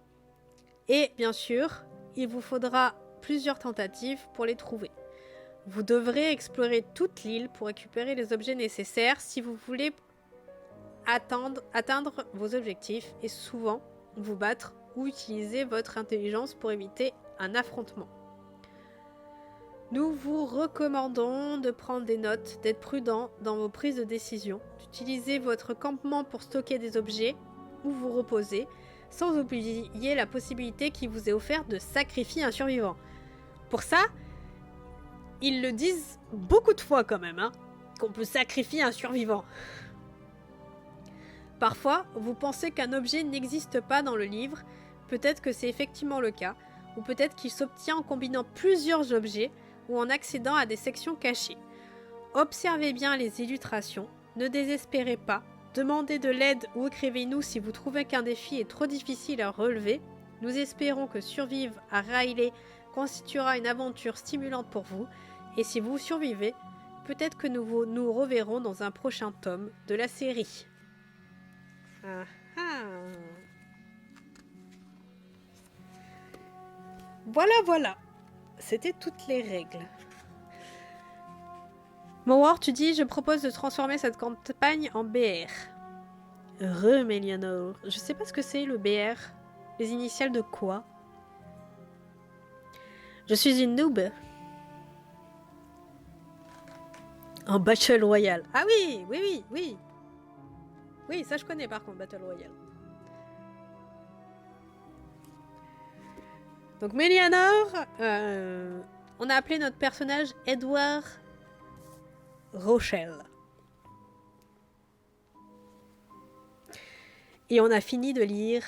Speaker 1: Et bien sûr, il vous faudra plusieurs tentatives pour les trouver. Vous devrez explorer toute l'île pour récupérer les objets nécessaires si vous voulez atteindre vos objectifs et souvent vous battre ou utiliser votre intelligence pour éviter un affrontement. Nous vous recommandons de prendre des notes, d'être prudent dans vos prises de décision, d'utiliser votre campement pour stocker des objets ou vous reposer, sans oublier la possibilité qui vous est offerte de sacrifier un survivant. Pour ça, Ils le disent beaucoup de fois quand même, hein, qu'on peut sacrifier un survivant. Parfois, vous pensez qu'un objet n'existe pas dans le livre, peut-être que c'est effectivement le cas, ou peut-être qu'il s'obtient en combinant plusieurs objets ou en accédant à des sections cachées. Observez bien les illustrations, ne désespérez pas, demandez de l'aide ou écrivez-nous si vous trouvez qu'un défi est trop difficile à relever. Nous espérons que survivre à Riley constituera une aventure stimulante pour vous, et si vous survivez, peut-être que nous nous reverrons dans un prochain tome de la série. Ah ah. Voilà. C'était toutes les règles. Mowar, tu dis, je propose de transformer cette campagne en BR. Heureux, Melianor. Je sais pas ce que c'est le BR. Les initiales de quoi? Je suis une noob. En Battle Royale. Ah oui. Oui, ça je connais par contre, Battle Royale. Donc Melianor, on a appelé notre personnage Edward Rochelle. Et on a fini de lire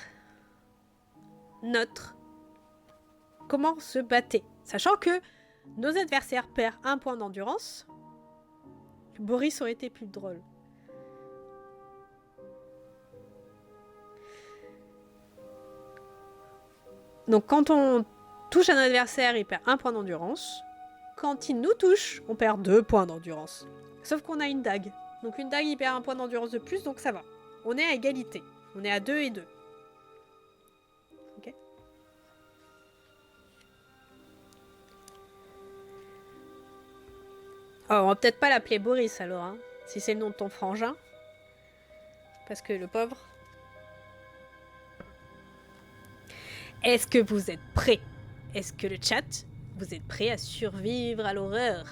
Speaker 1: notre comment se battait. Sachant que nos adversaires perdent 1 point d'endurance, Boris aurait été plus drôle. Donc quand on touche un adversaire, il perd 1 point d'endurance. Quand il nous touche, on perd 2 points d'endurance. Sauf qu'on a une dague. Donc une dague, il perd 1 point d'endurance de plus, donc ça va. On est à égalité. On est à 2 et 2. Ok. Oh, on va peut-être pas l'appeler Boris alors, hein, si c'est le nom de ton frangin. Parce que le pauvre... Est-ce que vous êtes prêts? Est-ce que le chat, vous êtes prêts à survivre à l'horreur?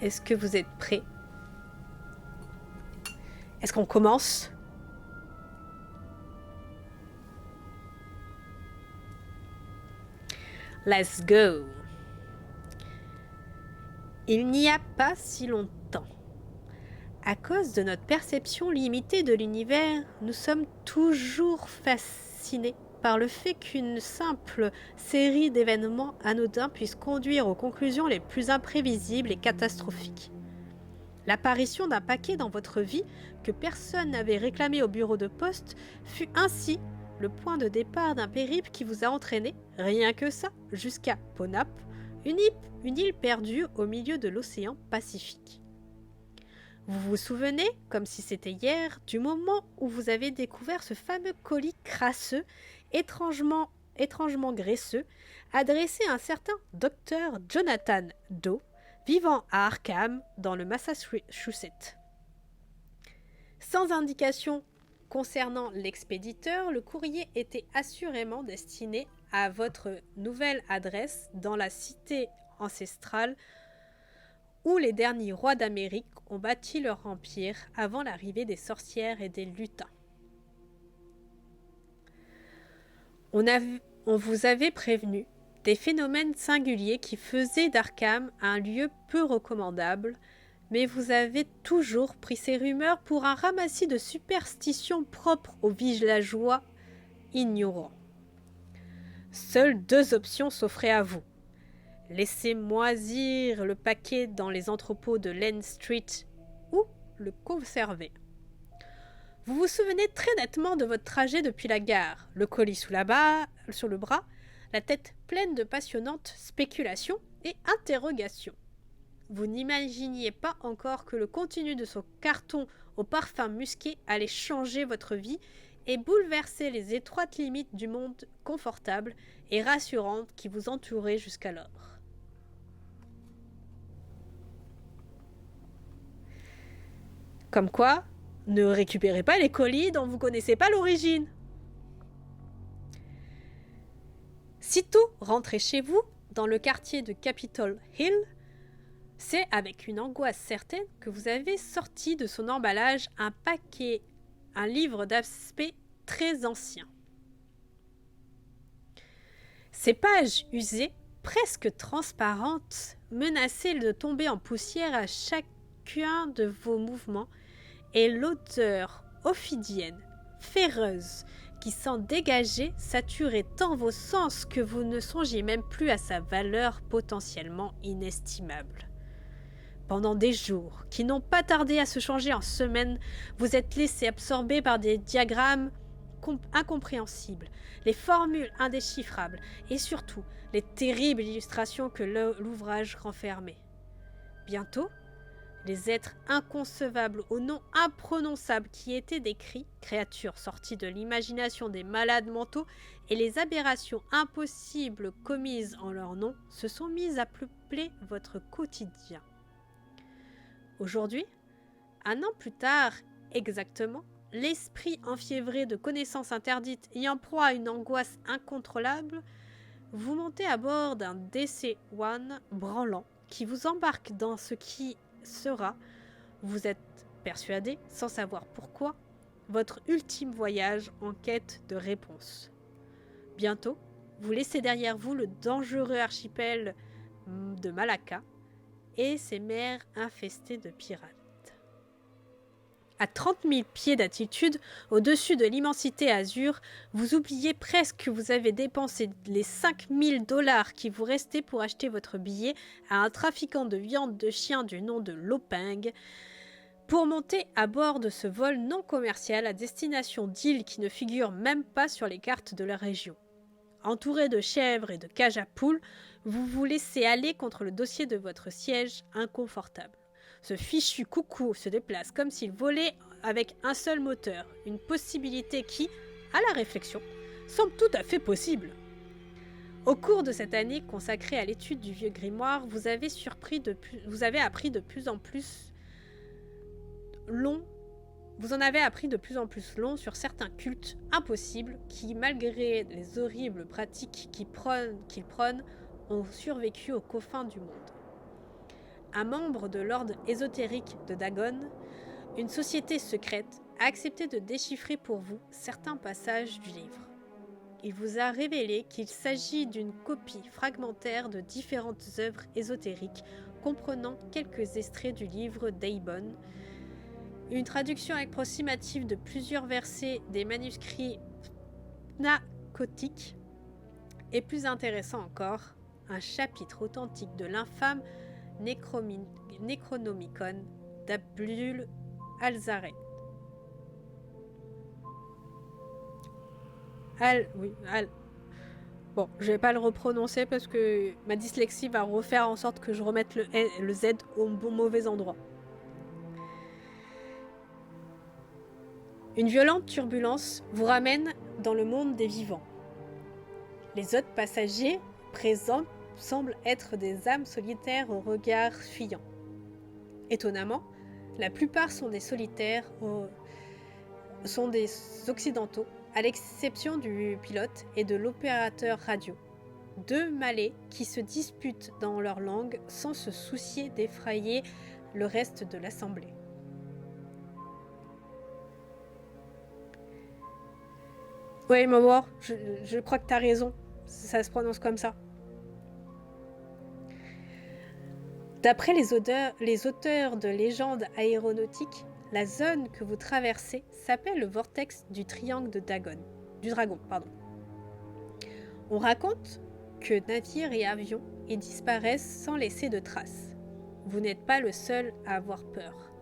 Speaker 1: Est-ce que vous êtes prêts? Est-ce qu'on commence? Let's go! Il n'y a pas si longtemps. À cause de notre perception limitée de l'univers, nous sommes toujours fascinés par le fait qu'une simple série d'événements anodins puisse conduire aux conclusions les plus imprévisibles et catastrophiques. L'apparition d'un paquet dans votre vie que personne n'avait réclamé au bureau de poste fut ainsi le point de départ d'un périple qui vous a entraîné, rien que ça, jusqu'à Ponap, une île perdue au milieu de l'océan Pacifique. Vous vous souvenez, comme si c'était hier, du moment où vous avez découvert ce fameux colis crasseux, étrangement graisseux, adressé à un certain docteur Jonathan Doe, vivant à Arkham, dans le Massachusetts. Sans indication concernant l'expéditeur, le courrier était assurément destiné à votre nouvelle adresse dans la cité ancestrale où les derniers rois d'Amérique ont bâti leur empire avant l'arrivée des sorcières et des lutins. On vous avait prévenu des phénomènes singuliers qui faisaient d'Arkham un lieu peu recommandable, mais vous avez toujours pris ces rumeurs pour un ramassis de superstitions propres aux villageois ignorants. Seules 2 options s'offraient à vous. Laisser moisir le paquet dans les entrepôts de Lane Street ou le conserver. Vous vous souvenez très nettement de votre trajet depuis la gare, le colis sur le bras, la tête pleine de passionnantes spéculations et interrogations. Vous n'imaginiez pas encore que le contenu de ce carton au parfum musqué allait changer votre vie et bouleverser les étroites limites du monde confortable et rassurant qui vous entourait jusqu'alors. Comme quoi, ne récupérez pas les colis dont vous ne connaissez pas l'origine. Sitôt rentré chez vous, dans le quartier de Capitol Hill, C'est avec une angoisse certaine que vous avez sorti de son emballage un livre d'aspect très ancien. Ces pages usées, presque transparentes, menaçaient de tomber en poussière à chacun de vos mouvements, et l'odeur ophidienne, féreuse, qui s'en dégageait saturait tant vos sens que vous ne songiez même plus à sa valeur potentiellement inestimable. Pendant des jours, qui n'ont pas tardé à se changer en semaines, vous êtes laissé absorber par des diagrammes incompréhensibles, les formules indéchiffrables et surtout les terribles illustrations que l'ouvrage renfermait. Bientôt, les êtres inconcevables aux noms imprononçables qui étaient décrits, créatures sorties de l'imagination des malades mentaux, et les aberrations impossibles commises en leur nom se sont mises à peupler votre quotidien. Aujourd'hui, un an plus tard exactement, l'esprit enfiévré de connaissances interdites et en proie à une angoisse incontrôlable, vous montez à bord d'un DC-1 branlant qui vous embarque dans ce qui sera, vous êtes persuadé, sans savoir pourquoi, votre ultime voyage en quête de réponse. Bientôt, vous laissez derrière vous le dangereux archipel de Malacca et ses mers infestées de pirates. À 30 000 pieds d'altitude, au-dessus de l'immensité azur, vous oubliez presque que vous avez dépensé les 5 000 $ qui vous restaient pour acheter votre billet à un trafiquant de viande de chien du nom de Loping, pour monter à bord de ce vol non commercial à destination d'îles qui ne figurent même pas sur les cartes de la région. Entouré de chèvres et de cages à poules, vous vous laissez aller contre le dossier de votre siège inconfortable. Ce fichu coucou se déplace comme s'il volait avec un seul moteur, une possibilité qui, à la réflexion, semble tout à fait possible. Au cours de cette année consacrée à l'étude du vieux grimoire, vous avez appris de plus en plus long sur certains cultes impossibles qui, malgré les horribles pratiques qu'ils prônent, ont survécu aux confins du monde. Un membre de l'ordre ésotérique de Dagon, une société secrète, a accepté de déchiffrer pour vous certains passages du livre. Il vous a révélé qu'il s'agit d'une copie fragmentaire de différentes œuvres ésotériques comprenant quelques extraits du livre d'Eibon, une traduction approximative de plusieurs versets des manuscrits pnacotiques et, plus intéressant encore, un chapitre authentique de l'infâme Necronomicon d'Abul Alzareth. Bon, je vais pas le reprononcer parce que ma dyslexie va refaire en sorte que je remette le Z au mauvais endroit. Une violente turbulence vous ramène dans le monde des vivants. Les autres passagers présents semblent être des âmes solitaires au regard fuyant. Étonnamment, la plupart sont des occidentaux, à l'exception du pilote et de l'opérateur radio. Deux Malais qui se disputent dans leur langue sans se soucier d'effrayer le reste de l'assemblée. Oui, Momor, je crois que t'as raison. Ça se prononce comme ça. D'après les auteurs de légendes aéronautiques, la zone que vous traversez s'appelle le vortex du triangle du dragon. On raconte que navires et avions y disparaissent sans laisser de traces. Vous n'êtes pas le seul à avoir peur.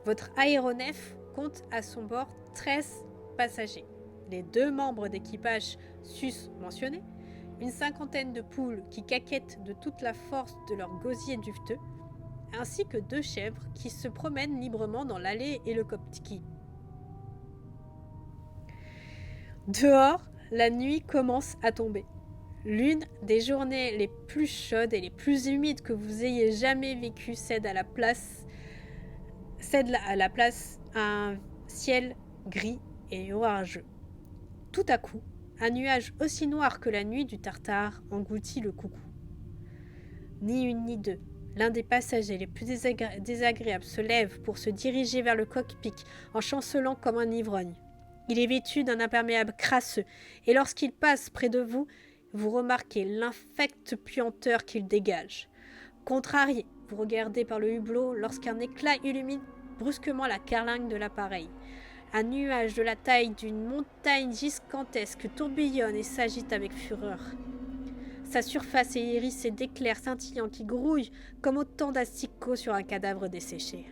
Speaker 1: Votre aéronef compte à son bord 13 passagers. Les 2 membres d'équipage sus-mentionnés, une 50aine de poules qui caquettent de toute la force de leur gosier duveteux, ainsi que 2 chèvres qui se promènent librement dans l'allée et le koptiki. Dehors, la nuit commence à tomber. L'une des journées les plus chaudes et les plus humides que vous ayez jamais vécues cède à la place à un ciel gris et orageux. Tout à coup, un nuage aussi noir que la nuit du Tartare engloutit le coucou. Ni une ni deux, L'un des passagers les plus désagréables se lève pour se diriger vers le cockpit en chancelant comme un ivrogne. Il est vêtu d'un imperméable crasseux, et lorsqu'il passe près de vous, vous remarquez l'infecte puanteur qu'il dégage. Contrarié, vous regardez par le hublot lorsqu'un éclat illumine brusquement la carlingue de l'appareil. Un nuage de la taille d'une montagne gigantesque tourbillonne et s'agite avec fureur. Sa surface est hérissée d'éclairs scintillants qui grouillent comme autant d'asticots sur un cadavre desséché.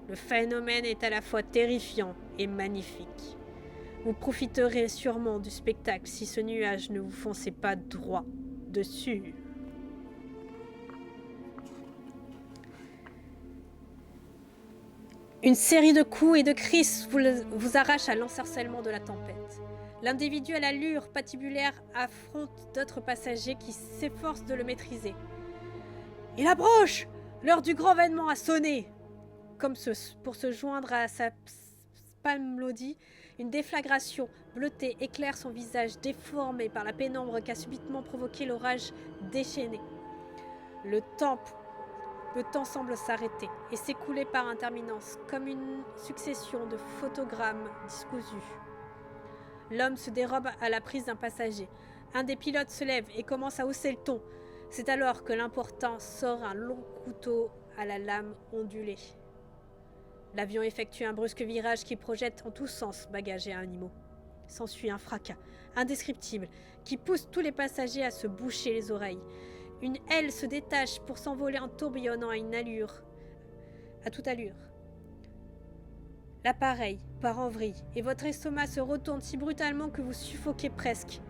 Speaker 1: Le phénomène est à la fois terrifiant et magnifique. Vous profiterez sûrement du spectacle si ce nuage ne vous fonçait pas droit dessus. Une série de coups et de cris vous arrache à l'encerclement de la tempête. L'individu à l'allure patibulaire affronte d'autres passagers qui s'efforcent de le maîtriser. « Il approche! L'heure du grand vênement a sonné !» Comme pour se joindre à sa psalmodie, une déflagration bleutée éclaire son visage déformé par la pénombre qu'a subitement provoqué l'orage déchaîné. Le temps semble s'arrêter et s'écouler par intermittence, comme une succession de photogrammes discousus. L'homme se dérobe à la prise d'un passager. Un des pilotes se lève et commence à hausser le ton. C'est alors que l'important sort un long couteau à la lame ondulée. L'avion effectue un brusque virage qui projette en tous sens bagages et animaux. S'ensuit un fracas indescriptible qui pousse tous les passagers à se boucher les oreilles. Une aile se détache pour s'envoler en tourbillonnant à toute allure. L'appareil part en vrille et votre estomac se retourne si brutalement que vous suffoquez presque.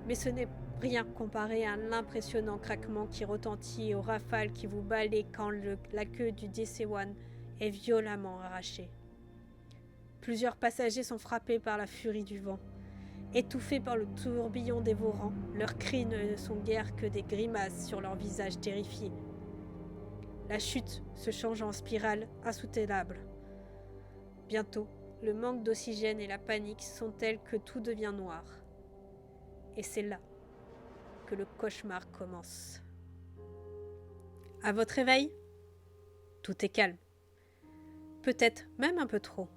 Speaker 1: Mais ce n'est rien comparé à l'impressionnant craquement qui retentit aux rafales qui vous balayent quand la queue du DC-1 est violemment arrachée. Plusieurs passagers sont frappés par la furie du vent. Étouffés par le tourbillon dévorant, leurs cris ne sont guère que des grimaces sur leurs visages terrifiés. La chute se change en spirale insoutenable. Bientôt, le manque d'oxygène et la panique sont tels que tout devient noir. Et c'est là que le cauchemar commence. À votre réveil, tout est calme. Peut-être même un peu trop.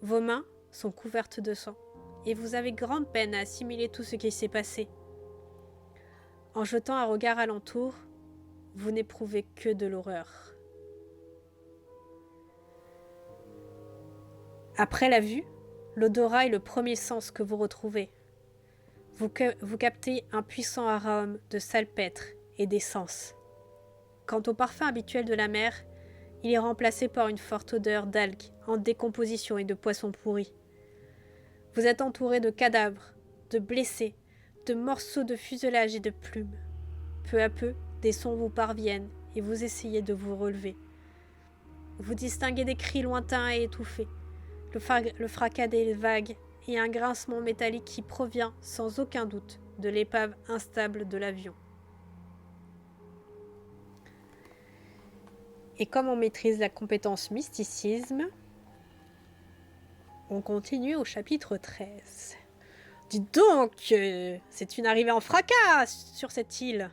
Speaker 1: Vos mains sont couvertes de sang et vous avez grande peine à assimiler tout ce qui s'est passé. En jetant un regard alentour, vous n'éprouvez que de l'horreur. Après la vue, l'odorat est le premier sens que vous retrouvez. Vous captez un puissant arôme de salpêtre et d'essence. Quant au parfum habituel de la mer, il est remplacé par une forte odeur d'algues en décomposition et de poissons pourris. Vous êtes entouré de cadavres, de blessés, de morceaux de fuselage et de plumes. Peu à peu, des sons vous parviennent et vous essayez de vous relever. Vous distinguez des cris lointains et étouffés, le fracas des vagues et un grincement métallique qui provient sans aucun doute de l'épave instable de l'avion. Et comme on maîtrise la compétence mysticisme, on continue au chapitre 13. Dites donc, c'est une arrivée en fracas sur cette île.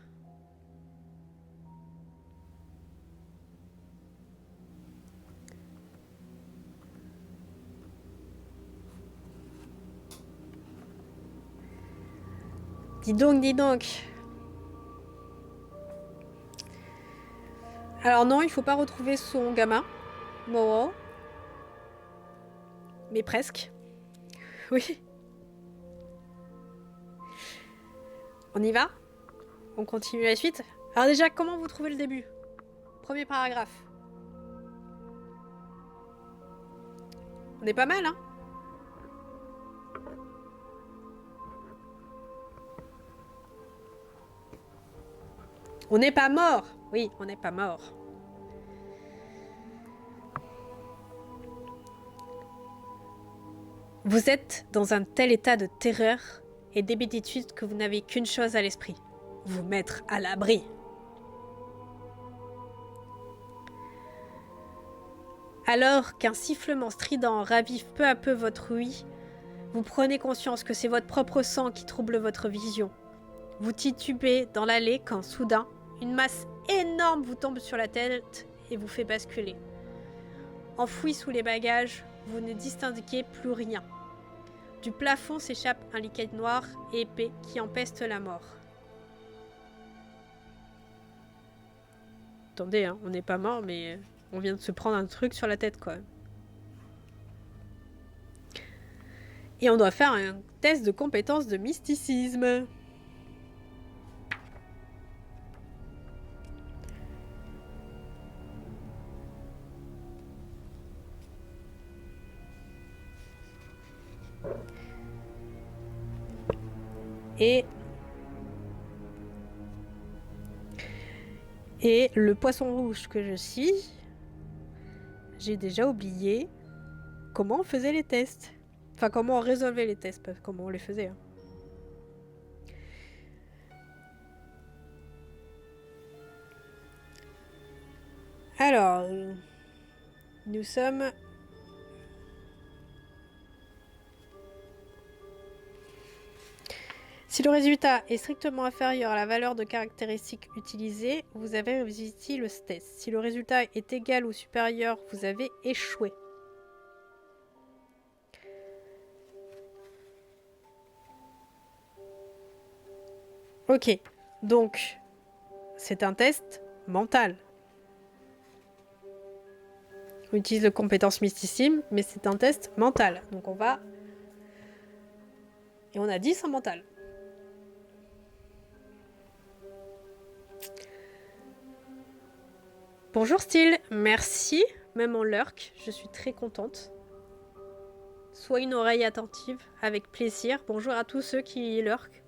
Speaker 1: Dis donc. Alors non, il faut pas retrouver son gamin, Moro. Mais presque. Oui. On y va ? On continue la suite ? Alors déjà, comment vous trouvez le début ? Premier paragraphe. On est pas mal, hein ? On n'est pas mort. Oui, on n'est pas mort. Vous êtes dans un tel état de terreur et d'hébétitude que vous n'avez qu'une chose à l'esprit, vous mettre à l'abri. Alors qu'un sifflement strident ravive peu à peu votre ouïe, vous prenez conscience que c'est votre propre sang qui trouble votre vision. Vous titubez dans l'allée quand soudain, Une masse énorme vous tombe sur la tête et vous fait basculer. Enfoui sous les bagages, vous ne distinguez plus rien. Du plafond s'échappe un liquide noir et épais qui empeste la mort. Attendez, hein, on n'est pas mort, mais on vient de se prendre un truc sur la tête, quoi. Et on doit faire un test de compétence de mysticisme. Et le poisson rouge que je suis, j'ai déjà oublié comment on faisait les tests. Enfin, comment on résolvait les tests, pas comment on les faisait. Hein. Alors, nous sommes... Si le résultat est strictement inférieur à la valeur de caractéristique utilisée, vous avez réussi le test. Si le résultat est égal ou supérieur, vous avez échoué. Ok, donc c'est un test mental. On utilise le compétence mysticisme, mais c'est un test mental. Donc on va... Et on a 10 en mental. Bonjour Style, merci, même en lurk, je suis très contente. Sois une oreille attentive, avec plaisir. Bonjour à tous ceux qui lurk.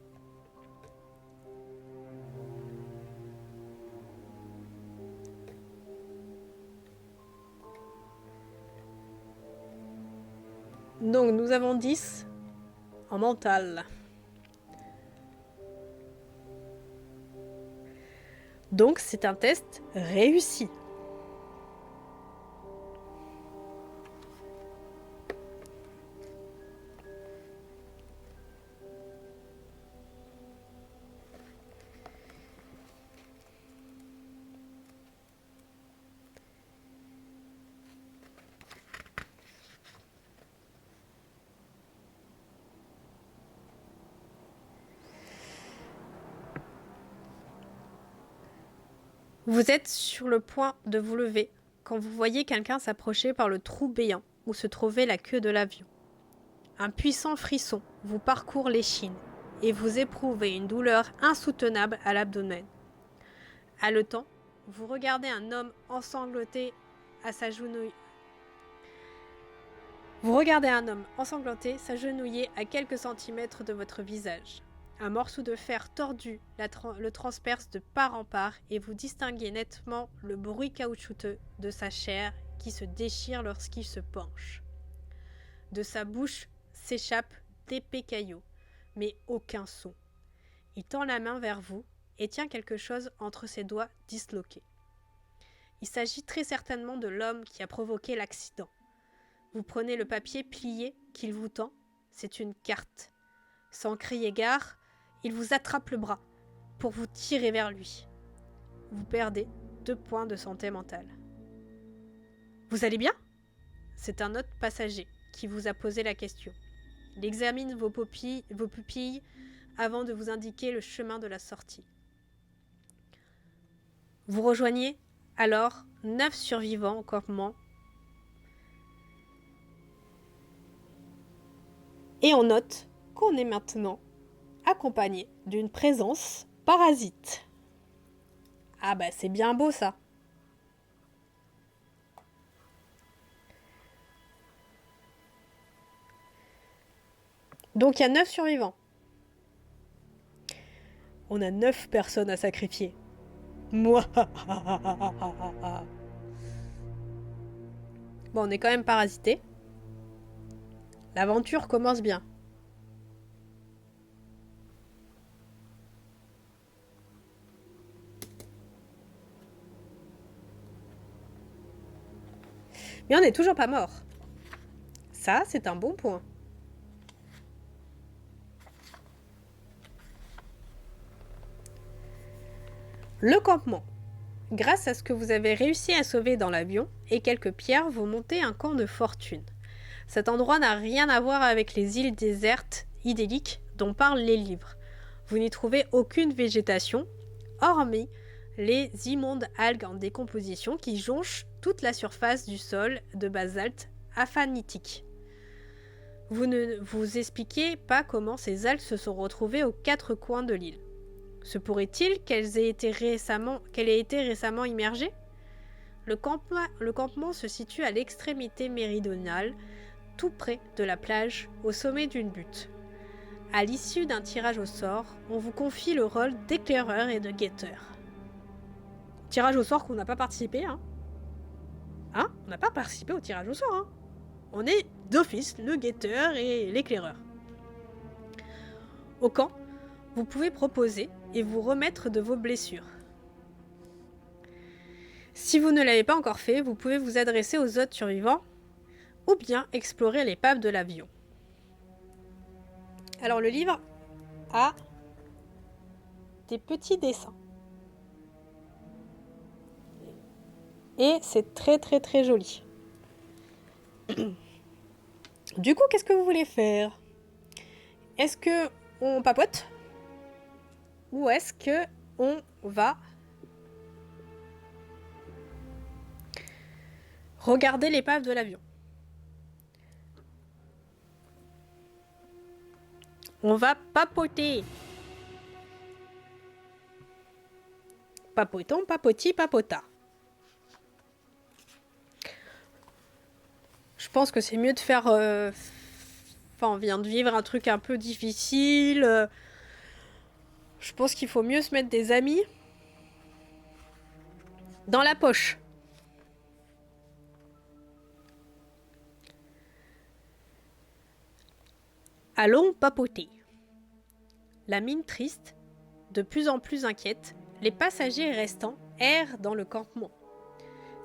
Speaker 1: Donc nous avons 10 en mental. Donc c'est un test réussi. Vous êtes sur le point de vous lever quand vous voyez quelqu'un s'approcher par le trou béant où se trouvait la queue de l'avion. Un puissant frisson vous parcourt l'échine et vous éprouvez une douleur insoutenable à l'abdomen. Haletant, vous regardez un homme ensanglanté à s'agenouiller. Vous regardez un homme ensanglanté s'agenouiller à quelques centimètres de votre visage. Un morceau de fer tordu le transperce de part en part et vous distinguez nettement le bruit caoutchouteux de sa chair qui se déchire lorsqu'il se penche. De sa bouche s'échappent d'épais caillots, mais aucun son. Il tend la main vers vous et tient quelque chose entre ses doigts disloqués. Il s'agit très certainement de l'homme qui a provoqué l'accident. Vous prenez le papier plié qu'il vous tend, c'est une carte. Sans crier gare, il vous attrape le bras pour vous tirer vers lui. Vous perdez 2 points de santé mentale. Vous allez bien ? C'est un autre passager qui vous a posé la question. Il examine vos pupilles avant de vous indiquer le chemin de la sortie. Vous rejoignez alors 9 survivants au campement. Et on note qu'on est maintenant accompagné d'une présence parasite. Ah bah c'est bien beau ça. Donc il y a 9 survivants. On a 9 personnes à sacrifier. Moi. Bon, on est quand même parasité. L'aventure commence bien. Mais on n'est toujours pas mort. Ça, c'est un bon point. Le campement. Grâce à ce que vous avez réussi à sauver dans l'avion et quelques pierres, vous montez un camp de fortune. Cet endroit n'a rien à voir avec les îles désertes idylliques dont parlent les livres. Vous n'y trouvez aucune végétation, hormis les immondes algues en décomposition qui jonchent toute la surface du sol de basalte aphanitique. Vous ne vous expliquez pas comment ces algues se sont retrouvées aux quatre coins de l'île. Se pourrait-il qu'elle ait été récemment immergée ? Le campement se situe à l'extrémité méridionale, tout près de la plage, au sommet d'une butte. À l'issue d'un tirage au sort, on vous confie le rôle d'éclaireur et de guetteur. Tirage au sort qu'on n'a pas participé, hein ? On n'a pas participé au tirage au sort, hein ? On est d'office le guetteur et l'éclaireur. Au camp, vous pouvez proposer et vous remettre de vos blessures. Si vous ne l'avez pas encore fait, vous pouvez vous adresser aux autres survivants ou bien explorer l'épave de l'avion. Alors le livre a des petits dessins. Et c'est très très très joli. Du coup, qu'est-ce que vous voulez faire ? Est-ce que on papote ? Ou est-ce que on va regarder l'épave de l'avion ? On va papoter. Papotons, papoti, papota. Je pense que c'est mieux de faire... on vient de vivre un truc un peu difficile. Je pense qu'il faut mieux se mettre des amis dans la poche. Allons papoter. La mine triste, de plus en plus inquiète, les passagers restants errent dans le campement.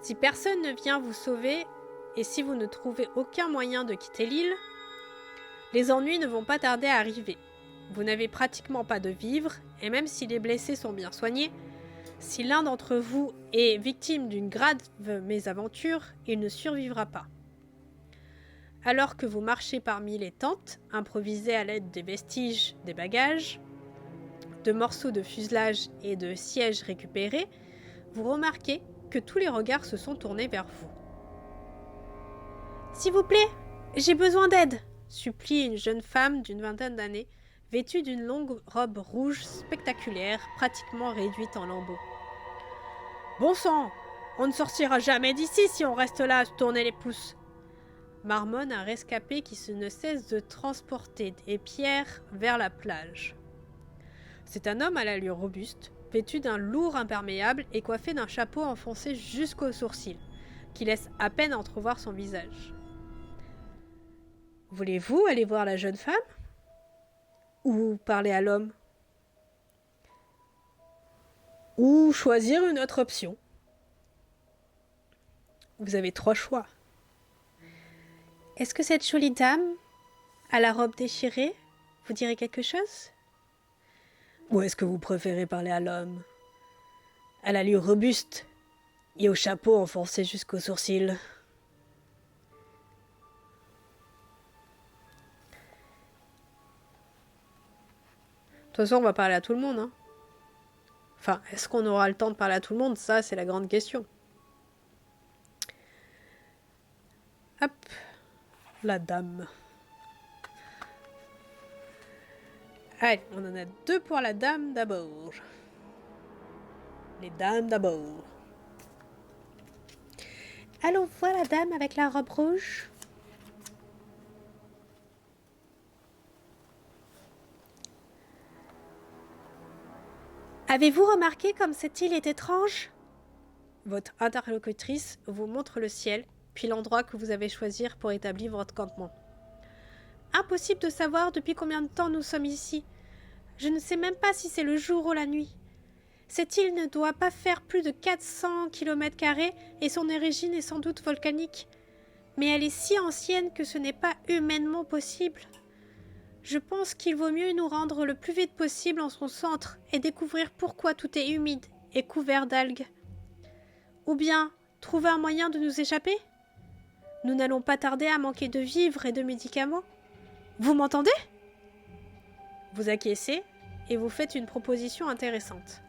Speaker 1: Si personne ne vient vous sauver et si vous ne trouvez aucun moyen de quitter l'île, les ennuis ne vont pas tarder à arriver. Vous n'avez pratiquement pas de vivres et même si les blessés sont bien soignés, si l'un d'entre vous est victime d'une grave mésaventure, il ne survivra pas. Alors que vous marchez parmi les tentes, improvisées à l'aide des vestiges des bagages, de morceaux de fuselage et de sièges récupérés, vous remarquez que tous les regards se sont tournés vers vous. « S'il vous plaît, j'ai besoin d'aide !» supplie une jeune femme d'une vingtaine d'années, vêtue d'une longue robe rouge spectaculaire, pratiquement réduite en lambeaux. « Bon sang, on ne sortira jamais d'ici si on reste là à se tourner les pouces !» marmonne un rescapé qui ne cesse de transporter des pierres vers la plage. C'est un homme à l'allure robuste, vêtu d'un lourd imperméable et coiffé d'un chapeau enfoncé jusqu'aux sourcils, qui laisse à peine entrevoir son visage. Voulez-vous aller voir la jeune femme ? Ou parler à l'homme ? Ou choisir une autre option ? Vous avez 3 choix. Est-ce que cette jolie dame, à la robe déchirée, vous dirait quelque chose ? Ou est-ce que vous préférez parler à l'homme, à l'allure robuste et au chapeau enfoncé jusqu'aux sourcils ? De toute façon, on va parler à tout le monde, hein. Enfin, est-ce qu'on aura le temps de parler à tout le monde ? Ça, c'est la grande question. Hop, la dame. Allez, on en a 2 pour la dame d'abord. Les dames d'abord. Allons voir la dame avec la robe rouge. Avez-vous remarqué comme cette île est étrange ? Votre interlocutrice vous montre le ciel, puis l'endroit que vous avez choisi pour établir votre campement. Impossible de savoir depuis combien de temps nous sommes ici. Je ne sais même pas si c'est le jour ou la nuit. Cette île ne doit pas faire plus de 400 km² et son origine est sans doute volcanique. Mais elle est si ancienne que ce n'est pas humainement possible. Je pense qu'il vaut mieux nous rendre le plus vite possible en son centre et découvrir pourquoi tout est humide et couvert d'algues. Ou bien trouver un moyen de nous échapper? Nous n'allons pas tarder à manquer de vivres et de médicaments. Vous m'entendez? Vous acquiescez et vous faites une proposition intéressante.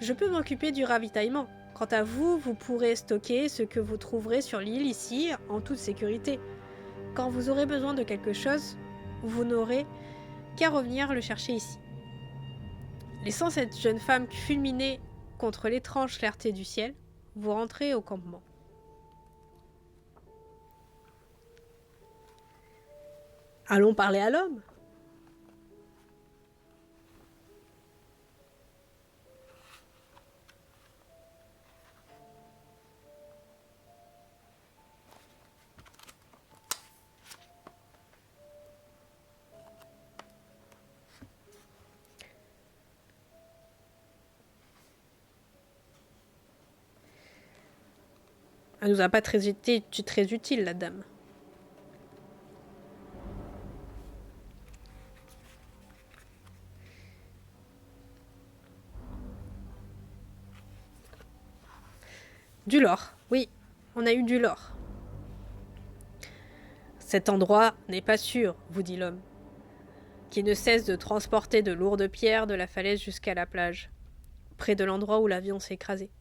Speaker 1: Je peux m'occuper du ravitaillement. Quant à vous, vous pourrez stocker ce que vous trouverez sur l'île ici en toute sécurité. Quand vous aurez besoin de quelque chose, vous n'aurez qu'à revenir le chercher ici. Laissant cette jeune femme fulminer contre l'étrange clarté du ciel, vous rentrez au campement. Allons parler à l'homme. Elle nous a pas été très utile, la dame. Du lore, oui, on a eu du lore. Cet endroit n'est pas sûr, vous dit l'homme, qui ne cesse de transporter de lourdes pierres de la falaise jusqu'à la plage, près de l'endroit où l'avion s'est écrasé.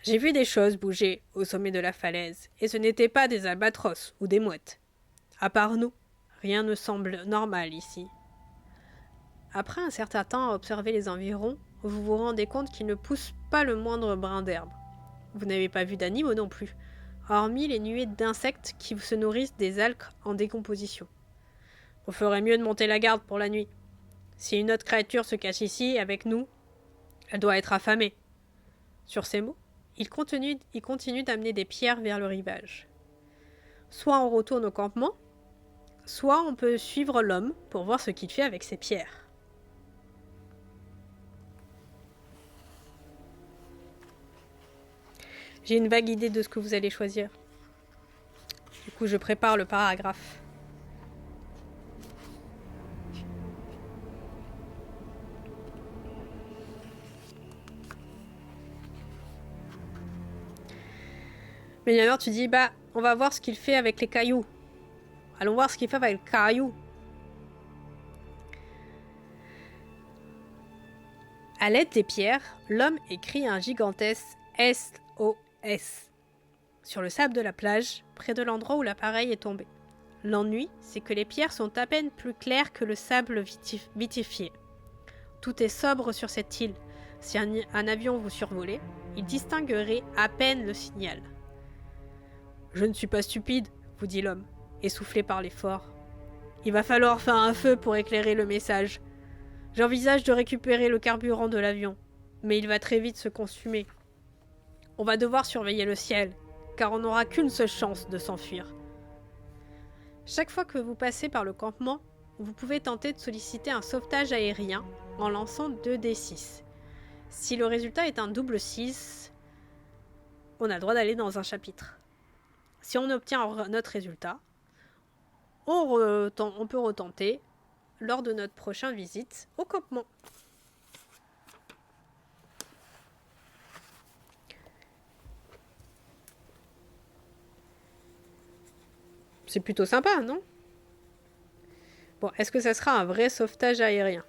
Speaker 1: J'ai vu des choses bouger au sommet de la falaise, et ce n'étaient pas des albatros ou des mouettes. À part nous, rien ne semble normal ici. Après un certain temps à observer les environs, vous vous rendez compte qu'il ne pousse pas le moindre brin d'herbe. Vous n'avez pas vu d'animaux non plus, hormis les nuées d'insectes qui se nourrissent des algues en décomposition. On ferait mieux de monter la garde pour la nuit. Si une autre créature se cache ici, avec nous, elle doit être affamée. Sur ces mots, il continue d'amener des pierres vers le rivage. Soit on retourne au campement, soit on peut suivre l'homme pour voir ce qu'il fait avec ces pierres. J'ai une vague idée de ce que vous allez choisir. Du coup, je prépare le paragraphe. Mais alors tu dis, on va voir ce qu'il fait avec les cailloux. Allons voir ce qu'il fait avec les cailloux. À l'aide des pierres, l'homme écrit un gigantesque SOS sur le sable de la plage, près de l'endroit où l'appareil est tombé. L'ennui, c'est que les pierres sont à peine plus claires que le sable vitrifié. Tout est sobre sur cette île. Si un avion vous survolait, il distinguerait à peine le signal. Je ne suis pas stupide, vous dit l'homme, essoufflé par l'effort. Il va falloir faire un feu pour éclairer le message. J'envisage de récupérer le carburant de l'avion, mais il va très vite se consumer. On va devoir surveiller le ciel, car on n'aura qu'une seule chance de s'enfuir. Chaque fois que vous passez par le campement, vous pouvez tenter de solliciter un sauvetage aérien en lançant 2d6. Si le résultat est un double 6, on a le droit d'aller dans un chapitre. Si on obtient notre résultat, on peut retenter lors de notre prochaine visite au campement. C'est plutôt sympa, non? Bon, est-ce que ça sera un vrai sauvetage aérien?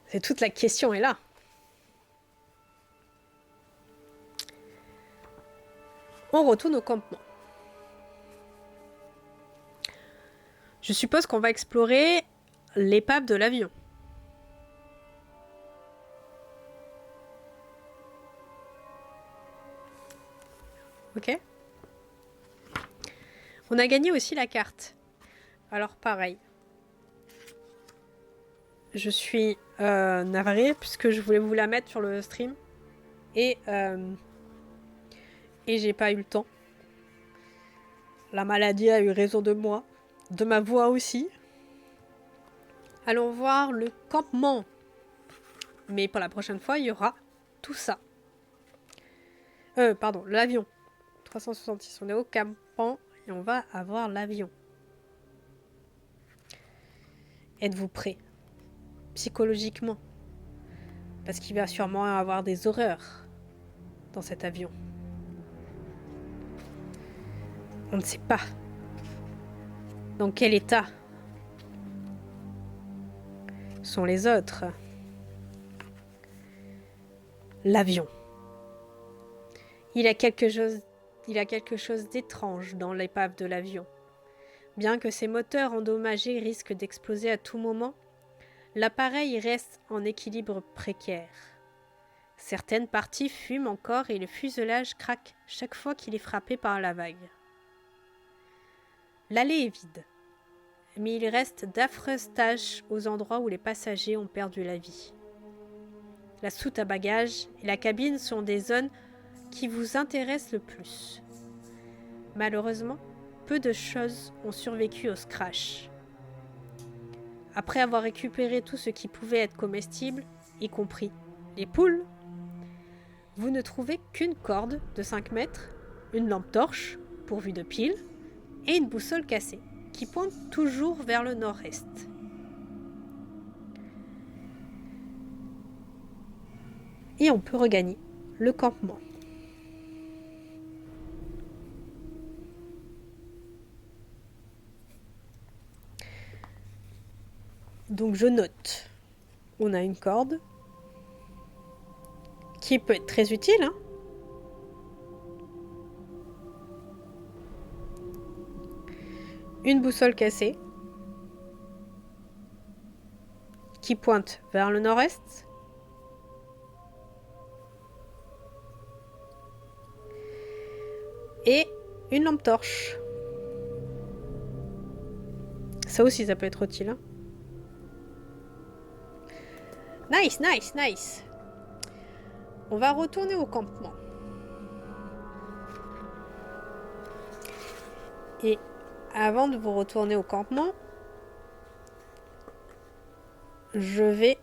Speaker 1: C'est toute la question est là. On retourne au campement. Je suppose qu'on va explorer l'épave de l'avion. Ok. On a gagné aussi la carte. Alors pareil. Je suis navrée puisque je voulais vous la mettre sur le stream. Et j'ai pas eu le temps. La maladie a eu raison de moi. De ma voix aussi. Allons voir le campement. Mais pour la prochaine fois, il y aura tout ça. Pardon, l'avion. 366, on est au campement et on va avoir l'avion. Êtes-vous prêt psychologiquement? Parce qu'il va sûrement y avoir des horreurs dans cet avion. On ne sait pas dans quel état sont les autres. L'avion. Il y a quelque chose d'étrange dans l'épave de l'avion. Bien que ses moteurs endommagés risquent d'exploser à tout moment, l'appareil reste en équilibre précaire. Certaines parties fument encore et le fuselage craque chaque fois qu'il est frappé par la vague. L'allée est vide, mais il reste d'affreuses taches aux endroits où les passagers ont perdu la vie. La soute à bagages et la cabine sont des zones qui vous intéressent le plus. Malheureusement, peu de choses ont survécu au crash. Après avoir récupéré tout ce qui pouvait être comestible, y compris les poules, vous ne trouvez qu'une corde de 5 mètres, une lampe torche pourvue de piles et une boussole cassée qui pointe toujours vers le nord-est. Et on peut regagner le campement. Donc je note, on a une corde qui peut être très utile, hein. Une boussole cassée qui pointe vers le nord-est. Et une lampe torche. Ça aussi, ça peut être utile, hein. Nice, nice, nice. On va retourner au campement. Et avant de vous retourner au campement, je vais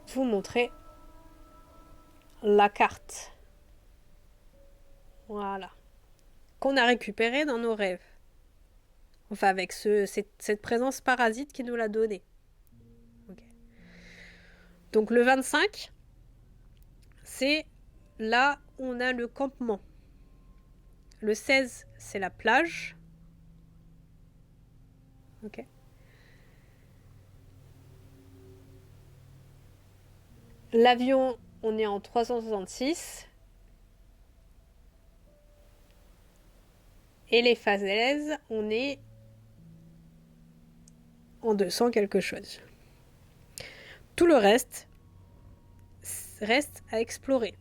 Speaker 1: vous montrer la carte. Voilà. Qu'on a récupérée dans nos rêves. Enfin, avec cette présence parasite qui nous l'a donnée. Okay. Donc le 25, c'est là où on a le campement. Le 16, c'est la plage. Ok. L'avion, on est en 366. Et les falaises, on est en 200 quelque chose. Tout le reste à explorer.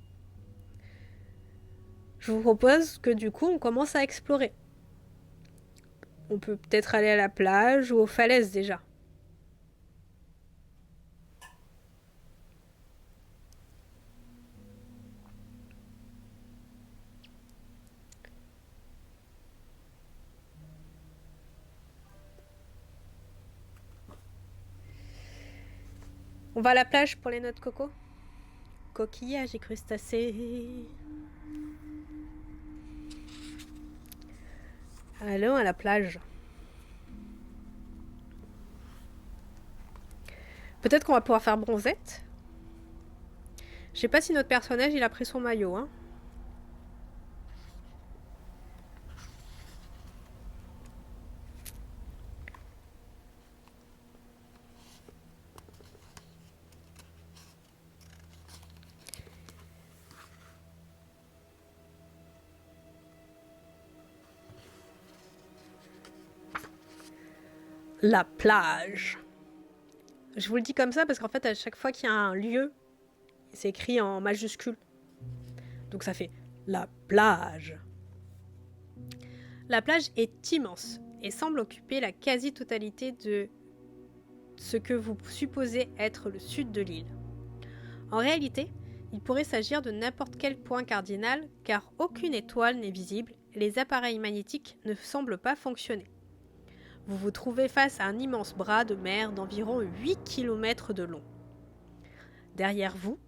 Speaker 1: Je vous propose que du coup, on commence à explorer. On peut peut-être aller à la plage ou aux falaises déjà. On va à la plage pour les noix de coco. Coquillages et crustacés. Allons à la plage. Peut-être qu'on va pouvoir faire bronzette. Je sais pas si notre personnage il a pris son maillot, hein. La plage. Je vous le dis comme ça parce qu'en fait, à chaque fois qu'il y a un lieu, c'est écrit en majuscule. Donc ça fait la plage. La plage est immense et semble occuper la quasi-totalité de ce que vous supposez être le sud de l'île. En réalité, il pourrait s'agir de n'importe quel point cardinal car aucune étoile n'est visible et les appareils magnétiques ne semblent pas fonctionner. Vous vous trouvez face à un immense bras de mer d'environ 8 km de long. Derrière vous,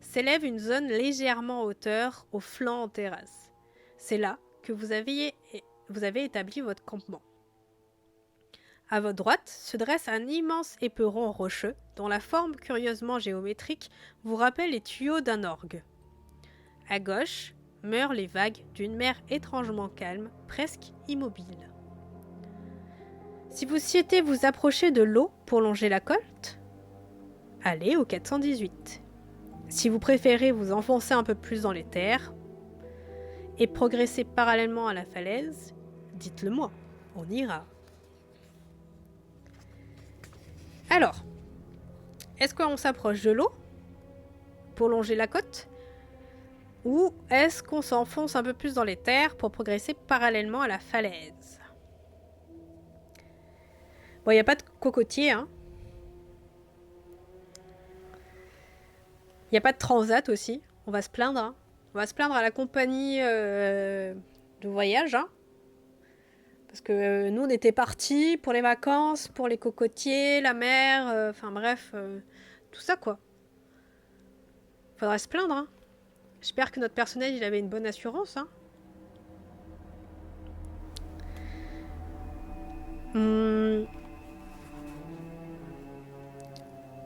Speaker 1: s'élève une zone légèrement en hauteur, au flanc en terrasse. C'est là que vous avez établi votre campement. À votre droite se dresse un immense éperon rocheux dont la forme curieusement géométrique vous rappelle les tuyaux d'un orgue. À gauche meurent les vagues d'une mer étrangement calme, presque immobile. Si vous souhaitez vous approcher de l'eau pour longer la côte, allez au 418. Si vous préférez vous enfoncer un peu plus dans les terres et progresser parallèlement à la falaise, dites-le moi, on ira. Alors, est-ce qu'on s'approche de l'eau pour longer la côte ou est-ce qu'on s'enfonce un peu plus dans les terres pour progresser parallèlement à la falaise? Bon, il n'y a pas de cocotier, hein. Il n'y a pas de transat aussi. On va se plaindre, hein. On va se plaindre à la compagnie de voyage, hein. Parce que nous, on était partis pour les vacances, pour les cocotiers, la mer, enfin bref, tout ça, quoi. Faudrait se plaindre, hein. J'espère que notre personnel, il avait une bonne assurance, hein.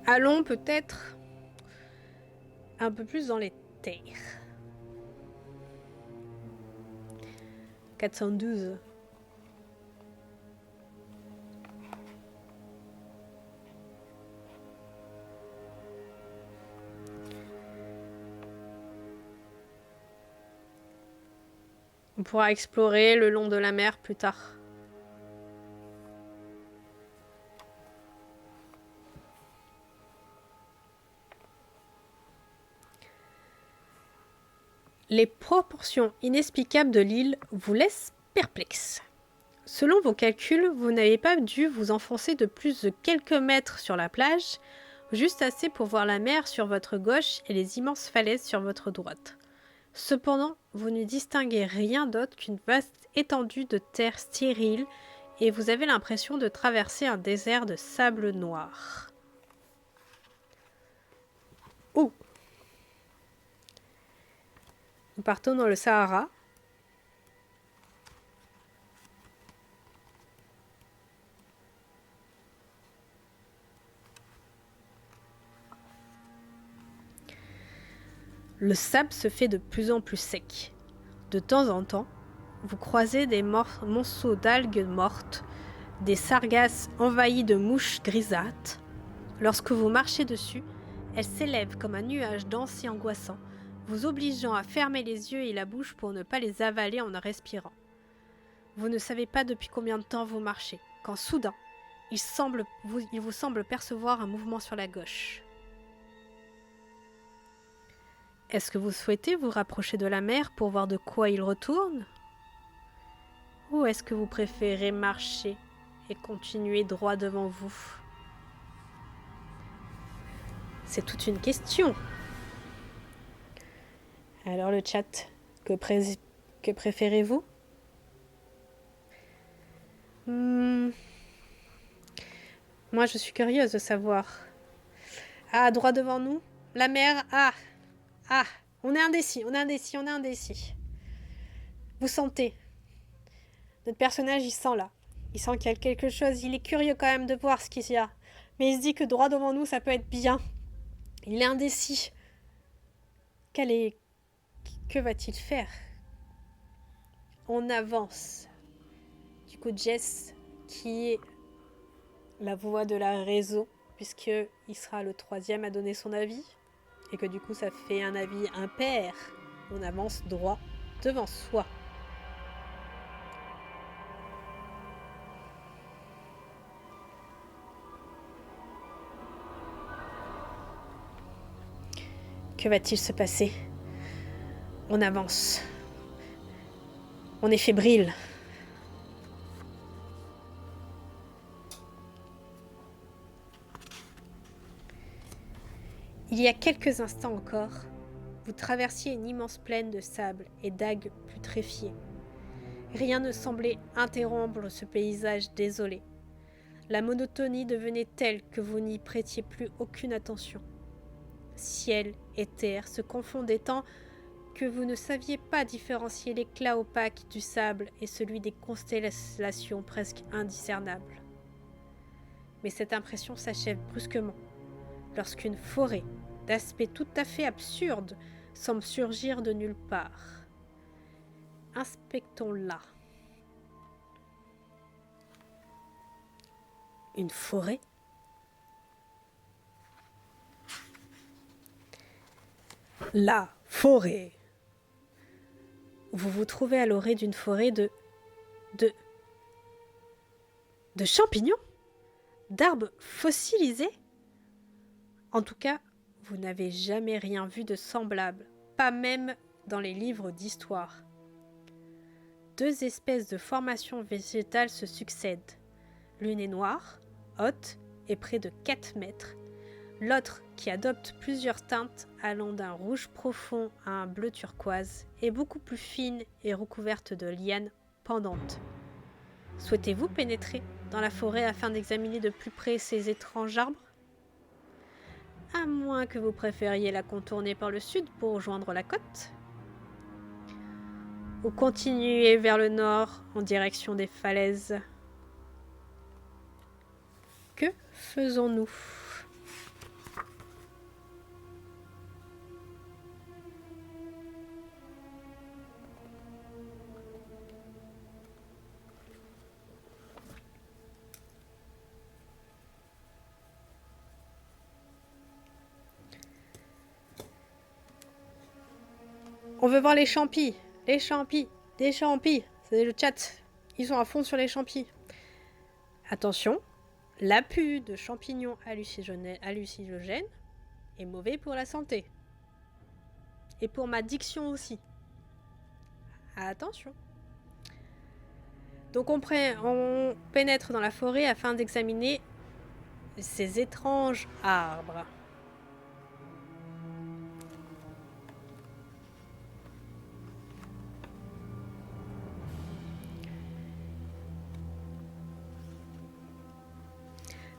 Speaker 1: Allons peut-être un peu plus dans les terres. 412. On pourra explorer le long de la mer plus tard. Les proportions inexplicables de l'île vous laissent perplexe. Selon vos calculs, vous n'avez pas dû vous enfoncer de plus de quelques mètres sur la plage, juste assez pour voir la mer sur votre gauche et les immenses falaises sur votre droite. Cependant, vous ne distinguez rien d'autre qu'une vaste étendue de terre stérile et vous avez l'impression de traverser un désert de sable noir. Oh! Nous partons dans le Sahara. Le sable se fait de plus en plus sec. De temps en temps, vous croisez des monceaux d'algues mortes, des sargasses envahis de mouches grisâtres. Lorsque vous marchez dessus, elles s'élèvent comme un nuage dense et angoissant, vous obligeant à fermer les yeux et la bouche pour ne pas les avaler en respirant. Vous ne savez pas depuis combien de temps vous marchez, quand soudain, il vous semble percevoir un mouvement sur la gauche. Est-ce que vous souhaitez vous rapprocher de la mer pour voir de quoi il retourne? Ou est-ce que vous préférez marcher et continuer droit devant vous? C'est toute une question. Alors le chat, que préférez-vous? Moi je suis curieuse de savoir. Ah, droit devant nous? La mer? Ah, on est indécis. Vous sentez? Notre personnage, il sent là. Il sent qu'il y a quelque chose. Il est curieux quand même de voir ce qu'il y a. Mais il se dit que droit devant nous, ça peut être bien. Il est indécis. Que va-t-il faire? On avance. Du coup, Jess, qui est la voix de la raison, puisqu'il sera le troisième à donner son avis, et que du coup, ça fait un avis impair. On avance droit devant soi. Que va-t-il se passer? On avance. On est fébrile. Il y a quelques instants encore, vous traversiez une immense plaine de sable et d'algues putréfiées. Rien ne semblait interrompre ce paysage désolé. La monotonie devenait telle que vous n'y prêtiez plus aucune attention. Ciel et terre se confondaient tant que vous ne saviez pas différencier l'éclat opaque du sable et celui des constellations presque indiscernables. Mais cette impression s'achève brusquement, lorsqu'une forêt, d'aspect tout à fait absurde, semble surgir de nulle part. Inspectons-la. Une forêt ? La forêt. Vous vous trouvez à l'orée d'une forêt de champignons, d'arbres fossilisés. En tout cas, vous n'avez jamais rien vu de semblable, pas même dans les livres d'histoire. 2 espèces de formations végétales se succèdent. L'une est noire, haute et près de 4 mètres. L'autre, qui adopte plusieurs teintes allant d'un rouge profond à un bleu turquoise, est beaucoup plus fine et recouverte de lianes pendantes. Souhaitez-vous pénétrer dans la forêt afin d'examiner de plus près ces étranges arbres ? À moins que vous préfériez la contourner par le sud pour rejoindre la côte ? Ou continuer vers le nord en direction des falaises ? Que faisons-nous ? On veut voir les champis, des champis. C'est le chat. Ils sont à fond sur les champis. Attention, l'appui de champignons hallucinogènes est mauvais pour la santé. Et pour ma diction aussi. Attention. Donc on pénètre dans la forêt afin d'examiner ces étranges arbres.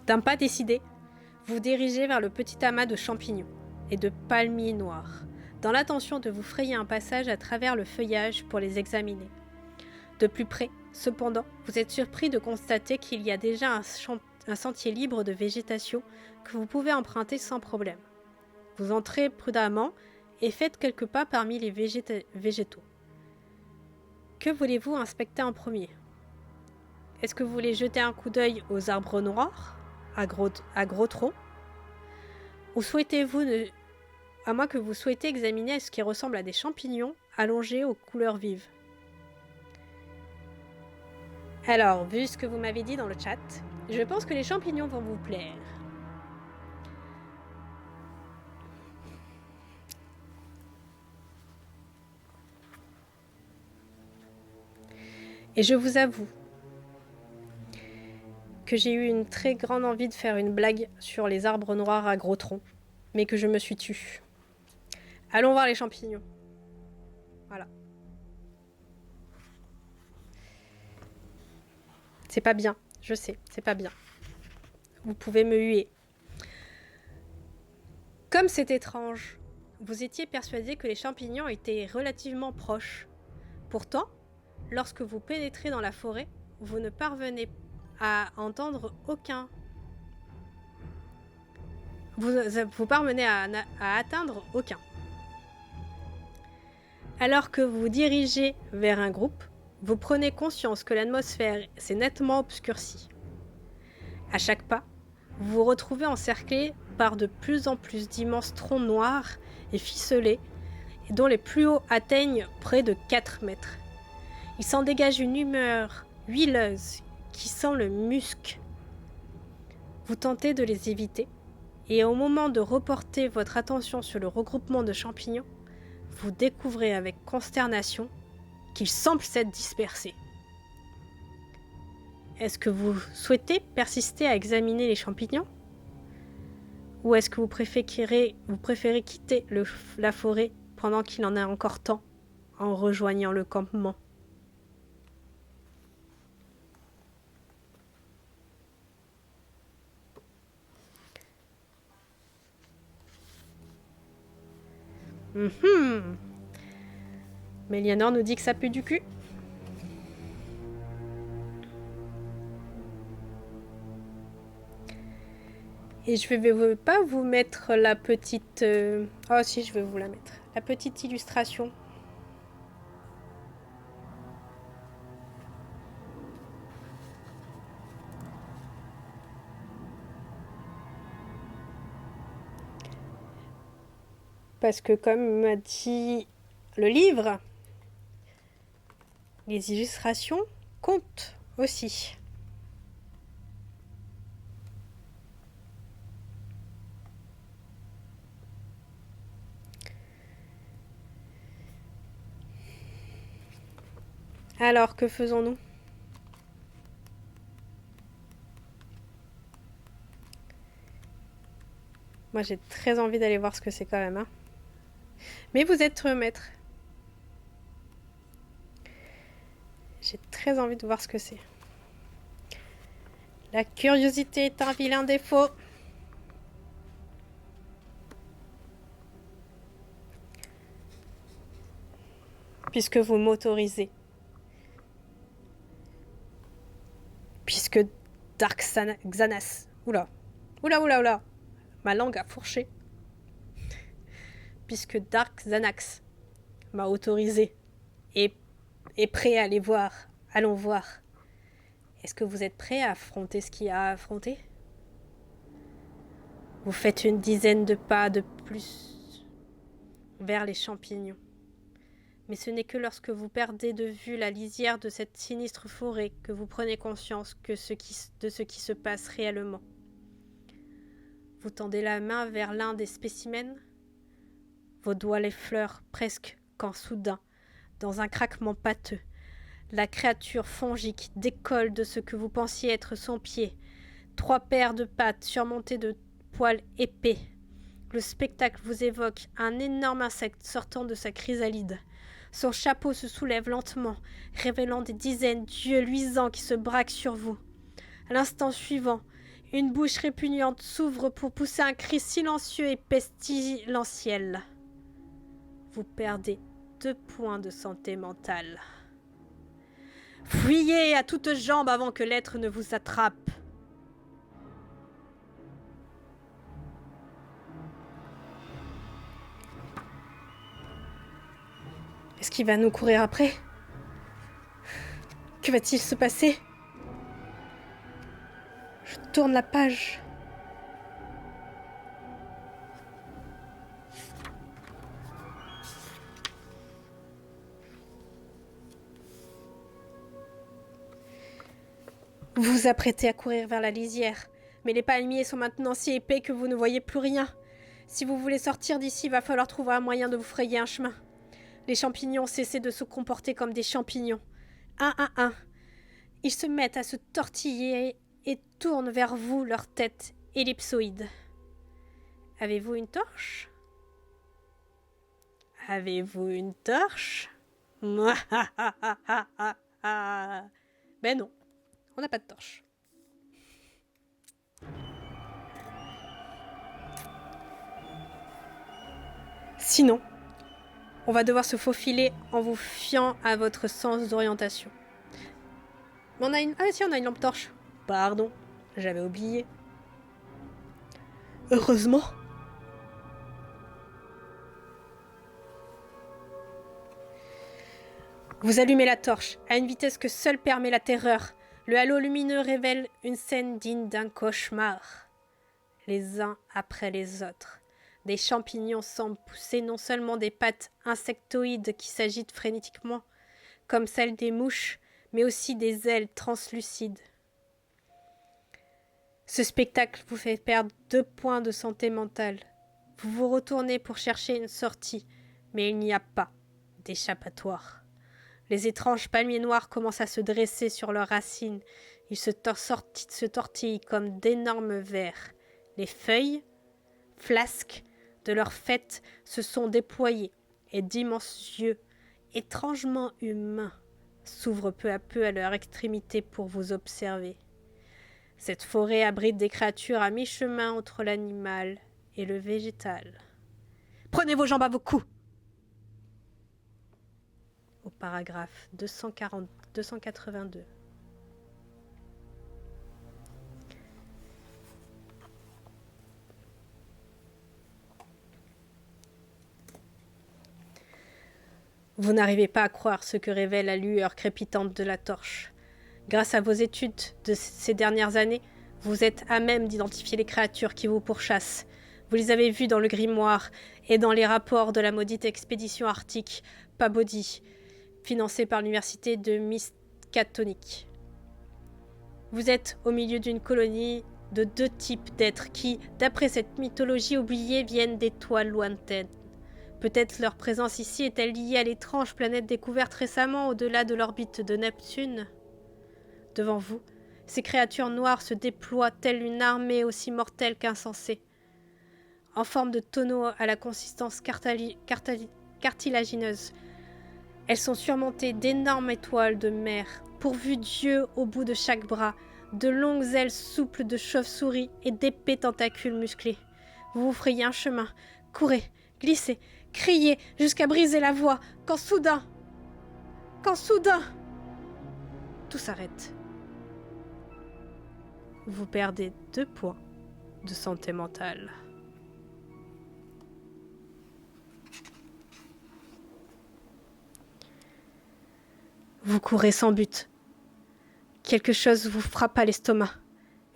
Speaker 1: D'un pas décidé, vous dirigez vers le petit amas de champignons et de palmiers noirs, dans l'intention de vous frayer un passage à travers le feuillage pour les examiner. De plus près, cependant, vous êtes surpris de constater qu'il y a déjà un sentier libre de végétation que vous pouvez emprunter sans problème. Vous entrez prudemment et faites quelques pas parmi les végétaux. Que voulez-vous inspecter en premier ? Est-ce que vous voulez jeter un coup d'œil aux arbres noirs, à gros troncs ? Ou souhaitez-vous, à moins que vous souhaitez examiner ce qui ressemble à des champignons allongés aux couleurs vives ? Alors, vu ce que vous m'avez dit dans le chat, je pense que les champignons vont vous plaire. Et je vous avoue que j'ai eu une très grande envie de faire une blague sur les arbres noirs à gros troncs, mais que je me suis tue. Allons voir les champignons. Voilà. C'est pas bien, je sais, c'est pas bien. Vous pouvez me huer. Comme c'est étrange, vous étiez persuadé que les champignons étaient relativement proches. Pourtant, lorsque vous pénétrez dans la forêt, vous ne parvenez à entendre aucun. Vous parvenez à atteindre aucun. Alors que vous vous dirigez vers un groupe, vous prenez conscience que l'atmosphère s'est nettement obscurcie. À chaque pas, vous vous retrouvez encerclé par de plus en plus d'immenses troncs noirs et ficelés, et dont les plus hauts atteignent près de 4 mètres. Il s'en dégage une humeur huileuse qui sent le musc. Vous tentez de les éviter, et au moment de reporter votre attention sur le regroupement de champignons, vous découvrez avec consternation qu'ils semblent s'être dispersés. Est-ce que vous souhaitez persister à examiner les champignons ? Ou est-ce que vous préférez quitter la forêt pendant qu'il en est encore temps en rejoignant le campement ? Mélianor nous dit que ça pue du cul. Et je vais pas vous mettre la petite... Oh si, je vais vous la mettre. La petite illustration. Parce que comme m'a dit le livre, les illustrations comptent aussi. Alors, que faisons-nous? Moi, j'ai très envie d'aller voir ce que c'est quand même. Hein. Mais vous êtes maître. J'ai très envie de voir ce que c'est. La curiosité est un vilain défaut. Puisque vous m'autorisez. Puisque Dark Xanas... Oula. Ma langue a fourché. Puisque Dark Xanax m'a autorisé et est prêt à aller voir. Allons voir. Est-ce que vous êtes prêt à affronter ce qu'il y a à affronter? Vous faites une dizaine de pas de plus vers les champignons. Mais ce n'est que lorsque vous perdez de vue la lisière de cette sinistre forêt que vous prenez conscience de ce qui se passe réellement. Vous tendez la main vers l'un des spécimens. Vos doigts l'effleurent presque quand soudain, dans un craquement pâteux, la créature fongique décolle de ce que vous pensiez être son pied. 3 paires de pattes surmontées de poils épais. Le spectacle vous évoque un énorme insecte sortant de sa chrysalide. Son chapeau se soulève lentement, révélant des dizaines d'yeux luisants qui se braquent sur vous. À l'instant suivant, une bouche répugnante s'ouvre pour pousser un cri silencieux et pestilentiel. Vous perdez 2 points de santé mentale. Fuyez à toutes jambes avant que l'être ne vous attrape. Est-ce qu'il va nous courir après? Que va-t-il se passer? Je tourne la page. Vous vous apprêtez à courir vers la lisière, mais les palmiers sont maintenant si épais que vous ne voyez plus rien. Si vous voulez sortir d'ici, il va falloir trouver un moyen de vous frayer un chemin. Les champignons cessent de se comporter comme des champignons. Un à un, ils se mettent à se tortiller et tournent vers vous leur tête ellipsoïde. Avez-vous une torche? Avez-vous une torche? Ben non, on n'a pas de torche. Sinon, on va devoir se faufiler en vous fiant à votre sens d'orientation. Mais on a une... Ah si, on a une lampe torche. Pardon, j'avais oublié. Heureusement. Vous allumez la torche, à une vitesse que seule permet la terreur. Le halo lumineux révèle une scène digne d'un cauchemar. Les uns après les autres. Des champignons semblent pousser non seulement des pattes insectoïdes qui s'agitent frénétiquement, comme celles des mouches, mais aussi des ailes translucides. Ce spectacle vous fait perdre 2 points de santé mentale. Vous vous retournez pour chercher une sortie, mais il n'y a pas d'échappatoire. Les étranges palmiers noirs commencent à se dresser sur leurs racines. Ils se tortillent comme d'énormes vers. Les feuilles, flasques, de leur fête se sont déployés et d'immenses yeux, étrangement humains, s'ouvrent peu à peu à leur extrémité pour vous observer. Cette forêt abrite des créatures à mi-chemin entre l'animal et le végétal. Prenez vos jambes à vos coups! paragraphe 282. Vous n'arrivez pas à croire ce que révèle la lueur crépitante de la torche. Grâce à vos études de ces dernières années, vous êtes à même d'identifier les créatures qui vous pourchassent. Vous les avez vues dans le grimoire et dans les rapports de la maudite expédition arctique Pabodie, financée par l'université de Miskatonic. Vous êtes au milieu d'une colonie de 2 types d'êtres qui, d'après cette mythologie oubliée, viennent d'étoiles lointaines. Peut-être leur présence ici est-elle liée à l'étrange planète découverte récemment au-delà de l'orbite de Neptune. Devant vous, ces créatures noires se déploient telle une armée aussi mortelle qu'insensée. En forme de tonneaux à la consistance cartilagineuse, elles sont surmontées d'énormes étoiles de mer, pourvues d'yeux au bout de chaque bras, de longues ailes souples de chauve-souris et d'épais tentacules musclés. Vous vous frayez un chemin, courez, glissez, criez jusqu'à briser la voix, quand soudain, tout s'arrête. Vous perdez 2 points de santé mentale. Vous courez sans but. Quelque chose vous frappe à l'estomac.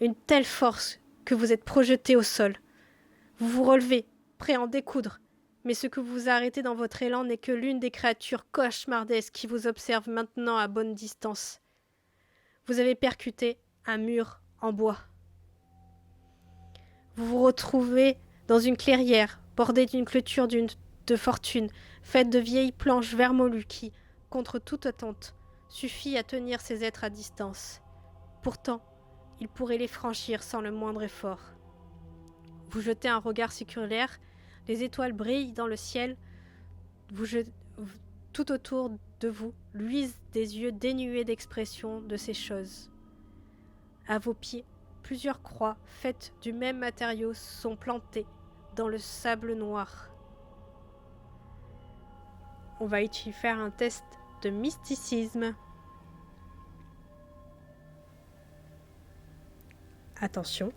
Speaker 1: Une telle force que vous êtes projeté au sol. Vous vous relevez, prêt à en découdre. Mais ce que vous arrêtez dans votre élan n'est que l'une des créatures cauchemardesques qui vous observent maintenant à bonne distance. Vous avez percuté un mur en bois. Vous vous retrouvez dans une clairière, bordée d'une clôture de fortune, faite de vieilles planches vermoulues qui, contre toute attente, suffit à tenir ces êtres à distance. Pourtant, ils pourraient les franchir sans le moindre effort. Vous jetez un regard circulaire, les étoiles brillent dans le ciel, tout autour de vous luisent des yeux dénués d'expression de ces choses. À vos pieds, plusieurs croix faites du même matériau sont plantées dans le sable noir. On va y faire un test de mysticisme. Attention.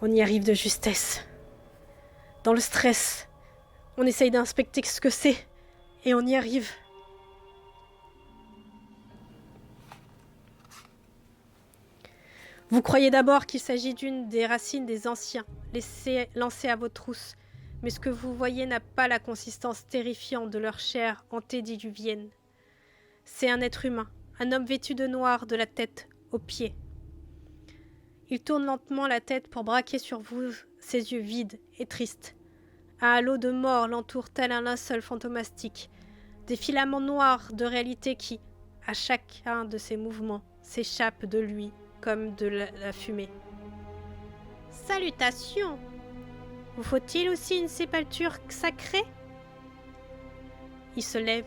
Speaker 1: On y arrive de justesse. Dans le stress, on essaye d'inspecter ce que c'est, et on y arrive. Vous croyez d'abord qu'il s'agit d'une des racines des anciens, lancées à vos trousses, mais ce que vous voyez n'a pas la consistance terrifiante de leur chair antédiluvienne. C'est un être humain, un homme vêtu de noir de la tête aux pieds. Il tourne lentement la tête pour braquer sur vous ses yeux vides et tristes. Un halo de mort l'entoure tel un linceul fantomastique. Des filaments noirs de réalité qui, à chacun de ses mouvements, s'échappent de lui comme de la fumée. Salutations! Vous faut-il aussi une sépulture sacrée? Il se lève,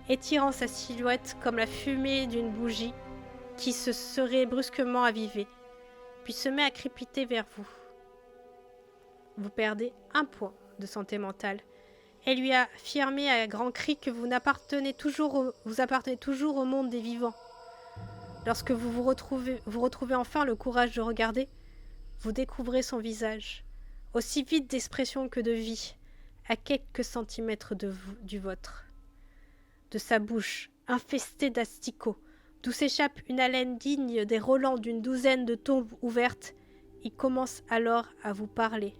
Speaker 1: étirant sa silhouette comme la fumée d'une bougie qui se serait brusquement avivée, puis se met à crépiter vers vous. Vous perdez 1 point de santé mentale et lui affirmez à grands cris que vous appartenez toujours au monde des vivants. Lorsque vous retrouvez enfin le courage de regarder, vous découvrez son visage, aussi vide d'expression que de vie, à quelques centimètres du vôtre. De sa bouche, infestée d'asticots, d'où s'échappe une haleine digne des relents d'une douzaine de tombes ouvertes, il commence alors à vous parler.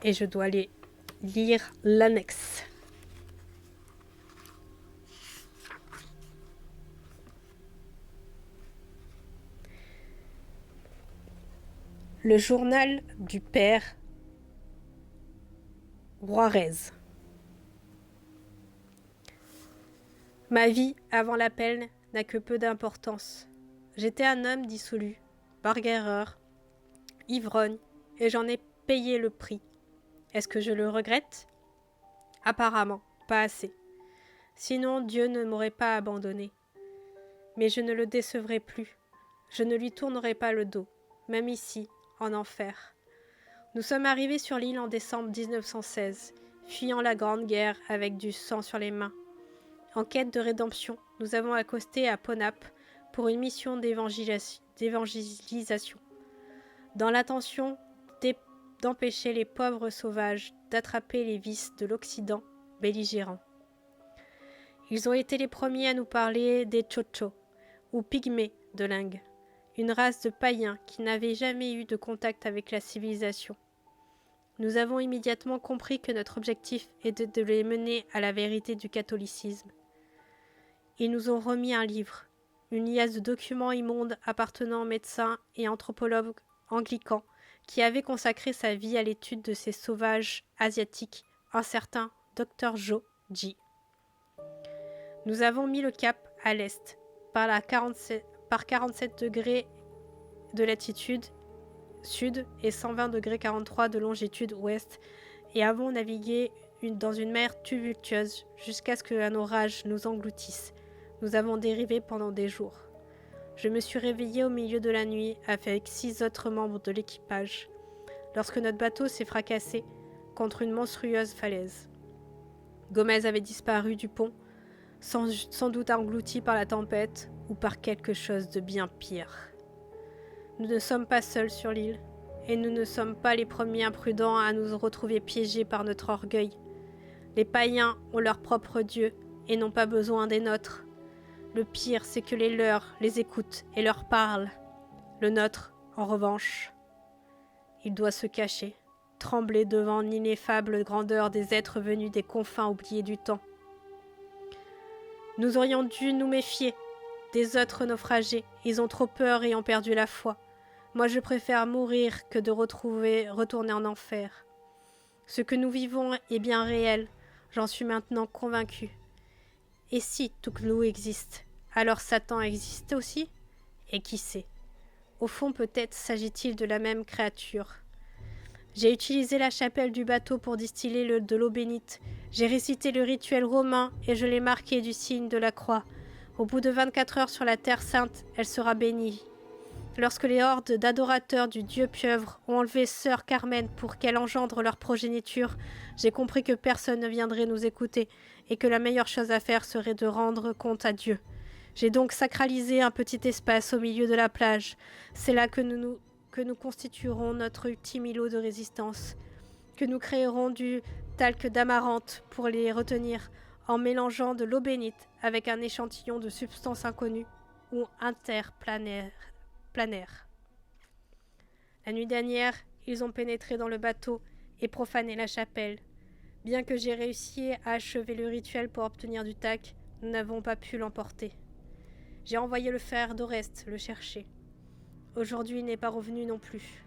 Speaker 1: Et je dois aller lire l'annexe. Le journal du père Juarez. Ma vie, avant l'appel, n'a que peu d'importance. J'étais un homme dissolu, bagarreur, ivrogne, et j'en ai payé le prix. Est-ce que je le regrette? Apparemment, pas assez. Sinon, Dieu ne m'aurait pas abandonné. Mais je ne le décevrai plus. Je ne lui tournerai pas le dos, même ici, en enfer. Nous sommes arrivés sur l'île en décembre 1916, fuyant la Grande Guerre avec du sang sur les mains. En quête de rédemption, nous avons accosté à Ponap pour une mission d'évangélisation, dans l'intention d'empêcher les pauvres sauvages d'attraper les vices de l'Occident belligérant. Ils ont été les premiers à nous parler des Tchotchos, ou pygmées de l'Inde, une race de païens qui n'avaient jamais eu de contact avec la civilisation. Nous avons immédiatement compris que notre objectif était de les mener à la vérité du catholicisme. Ils nous ont remis un livre, une liasse de documents immondes appartenant aux médecins et anthropologues anglicans qui avaient consacré sa vie à l'étude de ces sauvages asiatiques, un certain Dr Joe G. Nous avons mis le cap à l'est, par 47 degrés de latitude sud et 120 degrés 43 de longitude ouest, et avons navigué dans une mer tumultueuse jusqu'à ce qu'un orage nous engloutisse. Nous avons dérivé pendant des jours. Je me suis réveillée au milieu de la nuit avec 6 autres membres de l'équipage, lorsque notre bateau s'est fracassé contre une monstrueuse falaise. Gomez avait disparu du pont, sans doute englouti par la tempête ou par quelque chose de bien pire. Nous ne sommes pas seuls sur l'île, et nous ne sommes pas les premiers imprudents à nous retrouver piégés par notre orgueil. Les païens ont leur propre Dieu et n'ont pas besoin des nôtres. Le pire, c'est que les leurs les écoutent et leur parlent. Le nôtre, en revanche, il doit se cacher, trembler devant l'ineffable grandeur des êtres venus des confins oubliés du temps. Nous aurions dû nous méfier des autres naufragés. Ils ont trop peur et ont perdu la foi. Moi, je préfère mourir que de retourner en enfer. Ce que nous vivons est bien réel, j'en suis maintenant convaincue. Et si Tukhlu existe, alors Satan existe aussi? Et qui sait? Au fond, peut-être s'agit-il de la même créature. J'ai utilisé la chapelle du bateau pour distiller de l'eau bénite. J'ai récité le rituel romain et je l'ai marqué du signe de la croix. Au bout de 24 heures sur la terre sainte, elle sera bénie. Lorsque les hordes d'adorateurs du dieu pieuvre ont enlevé sœur Carmen pour qu'elle engendre leur progéniture, j'ai compris que personne ne viendrait nous écouter et que la meilleure chose à faire serait de rendre compte à Dieu. J'ai donc sacralisé un petit espace au milieu de la plage. C'est là que nous constituerons notre ultime îlot de résistance, que nous créerons du talc d'amarante pour les retenir en mélangeant de l'eau bénite avec un échantillon de substances inconnues ou interplanaires. La nuit dernière, ils ont pénétré dans le bateau et profané la chapelle. Bien que j'ai réussi à achever le rituel pour obtenir du talc, nous n'avons pas pu l'emporter. J'ai envoyé le frère d'Oreste le chercher. Aujourd'hui, il n'est pas revenu non plus.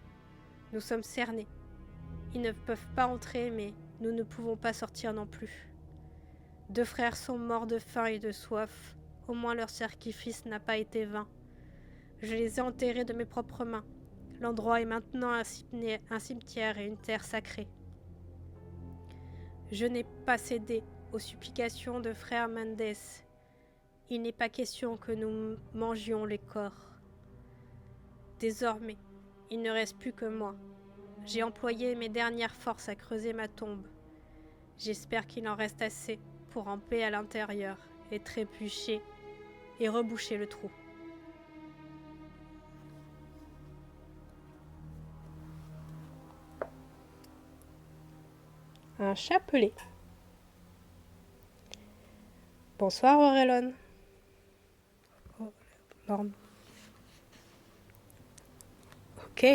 Speaker 1: Nous sommes cernés. Ils ne peuvent pas entrer, mais nous ne pouvons pas sortir non plus. 2 frères sont morts de faim et de soif. Au moins leur sacrifice n'a pas été vain. Je les ai enterrés de mes propres mains. L'endroit est maintenant un cimetière et une terre sacrée. Je n'ai pas cédé aux supplications de frère Mendes. Il n'est pas question que nous mangions les corps. Désormais, il ne reste plus que moi. J'ai employé mes dernières forces à creuser ma tombe. J'espère qu'il en reste assez pour ramper à l'intérieur et trébucher et reboucher le trou. Un chapelet. Bonsoir Aurélon. Oh, Lorne. Ok.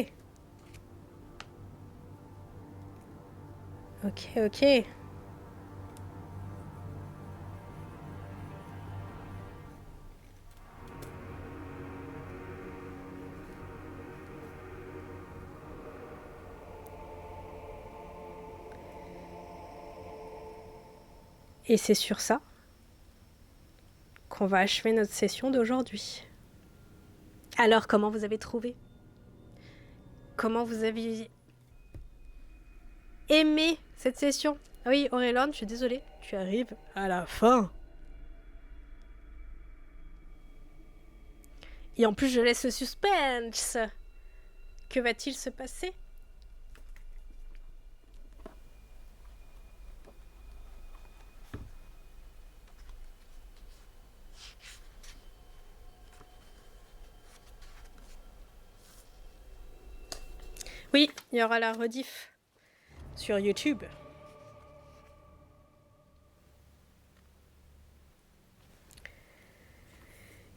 Speaker 1: Ok. Et c'est sur ça qu'on va achever notre session d'aujourd'hui. Alors, comment vous avez trouvé? Comment vous avez aimé cette session? Ah oui, Aurélon, je suis désolée, tu arrives à la fin. Et en plus, je laisse le suspense. Que va-t-il se passer? Oui, il y aura la rediff sur YouTube.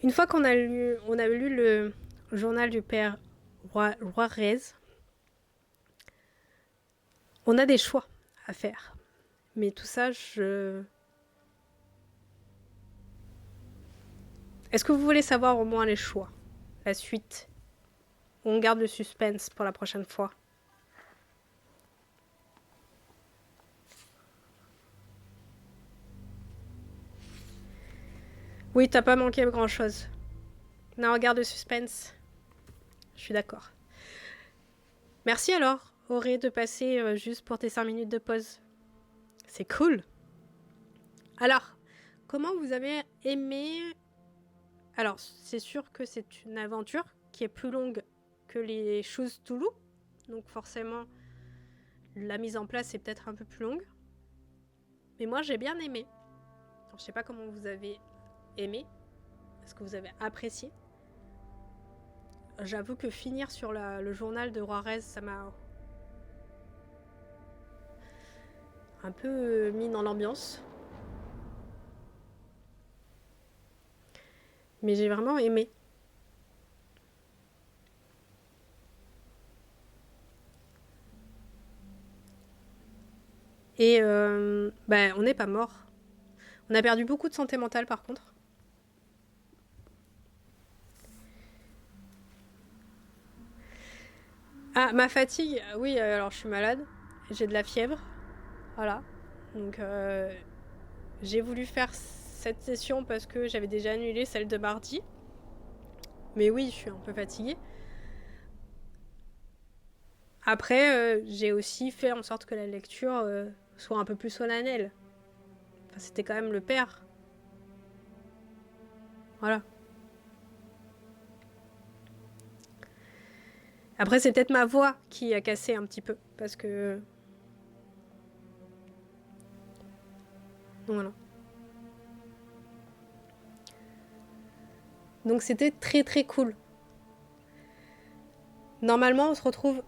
Speaker 1: Une fois qu'on a lu le journal du père Juarez, on a des choix à faire. Mais tout ça, Est-ce que vous voulez savoir au moins les choix? La suite? On garde le suspense pour la prochaine fois. Oui, t'as pas manqué grand-chose. Non, regarde le suspense. Je suis d'accord. Merci alors, Auré, de passer juste pour tes 5 minutes de pause. C'est cool. Alors, comment vous avez aimé... Alors, c'est sûr que c'est une aventure qui est plus longue que les Choose Toulouse. Donc forcément, la mise en place est peut-être un peu plus longue. Mais moi, j'ai bien aimé. Alors, je sais pas comment vous avez aimé. Est-ce que vous avez apprécié? J'avoue que finir sur le journal de Juarez, ça m'a un peu mis dans l'ambiance. Mais j'ai vraiment aimé. Et on n'est pas mort. On a perdu beaucoup de santé mentale par contre. Ah, ma fatigue, oui, alors je suis malade. J'ai de la fièvre. Voilà. Donc j'ai voulu faire cette session parce que j'avais déjà annulé celle de mardi. Mais oui, je suis un peu fatiguée. Après, j'ai aussi fait en sorte que la lecture soit un peu plus solennelle. Enfin, c'était quand même le père. Voilà. Après, c'est peut-être ma voix qui a cassé un petit peu. Parce que... Voilà. Donc c'était très très cool. Normalement, on se retrouve...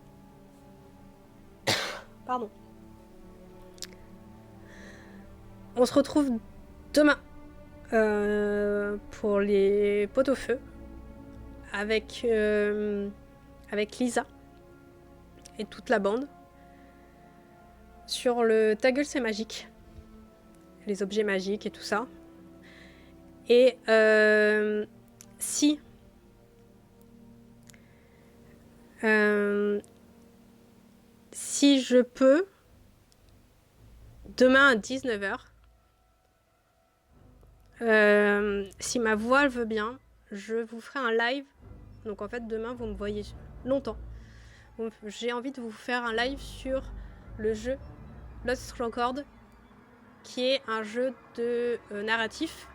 Speaker 1: Pardon. On se retrouve demain pour les pots au feu avec Lisa et toute la bande sur le Ta gueule c'est magique, les objets magiques et tout ça. Et si je peux, demain à 19h, si ma voix veut bien, je vous ferai un live. Donc en fait, demain, vous me voyez longtemps. J'ai envie de vous faire un live sur le jeu Lost Record, qui est un jeu de narratif,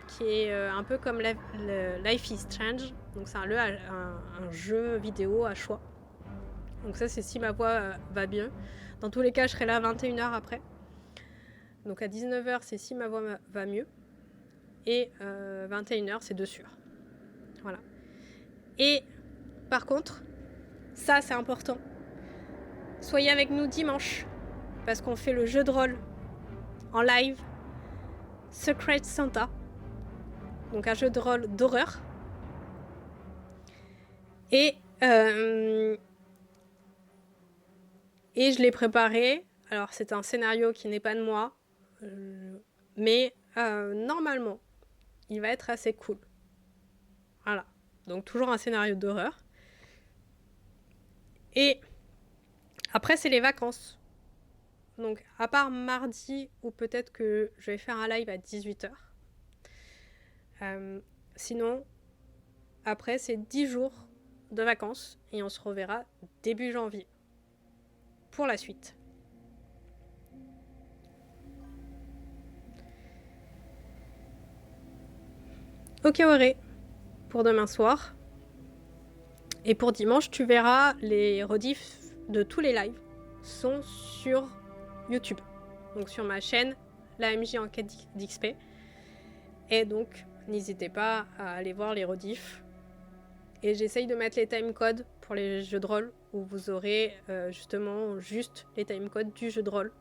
Speaker 1: qui est un peu comme Life is Strange. Donc c'est un jeu vidéo à choix. Donc ça, c'est si ma voix va bien. Dans tous les cas, je serai là à 21h après. Donc à 19h, c'est si ma voix va mieux. Et 21h, c'est dessus. Voilà. Et par contre, ça c'est important, soyez avec nous dimanche, parce qu'on fait le jeu de rôle en live, Secret Santa. Donc un jeu de rôle d'horreur. Et je l'ai préparé. Alors c'est un scénario qui n'est pas de moi, mais normalement, il va être assez cool. Voilà. Donc toujours un scénario d'horreur. Et après, c'est les vacances. Donc à part mardi, où peut-être que je vais faire un live à 18h. Sinon, après, c'est 10 jours de vacances et on se reverra début janvier pour la suite. Ok, Auré. pour demain soir. Et pour dimanche, tu verras les rediffs de tous les lives sont sur YouTube. Donc sur ma chaîne, la MJ Enquête d'XP. Et donc, n'hésitez pas à aller voir les rediffs. Et j'essaye de mettre les timecodes pour les jeux de rôle où vous aurez justement juste les timecodes du jeu de rôle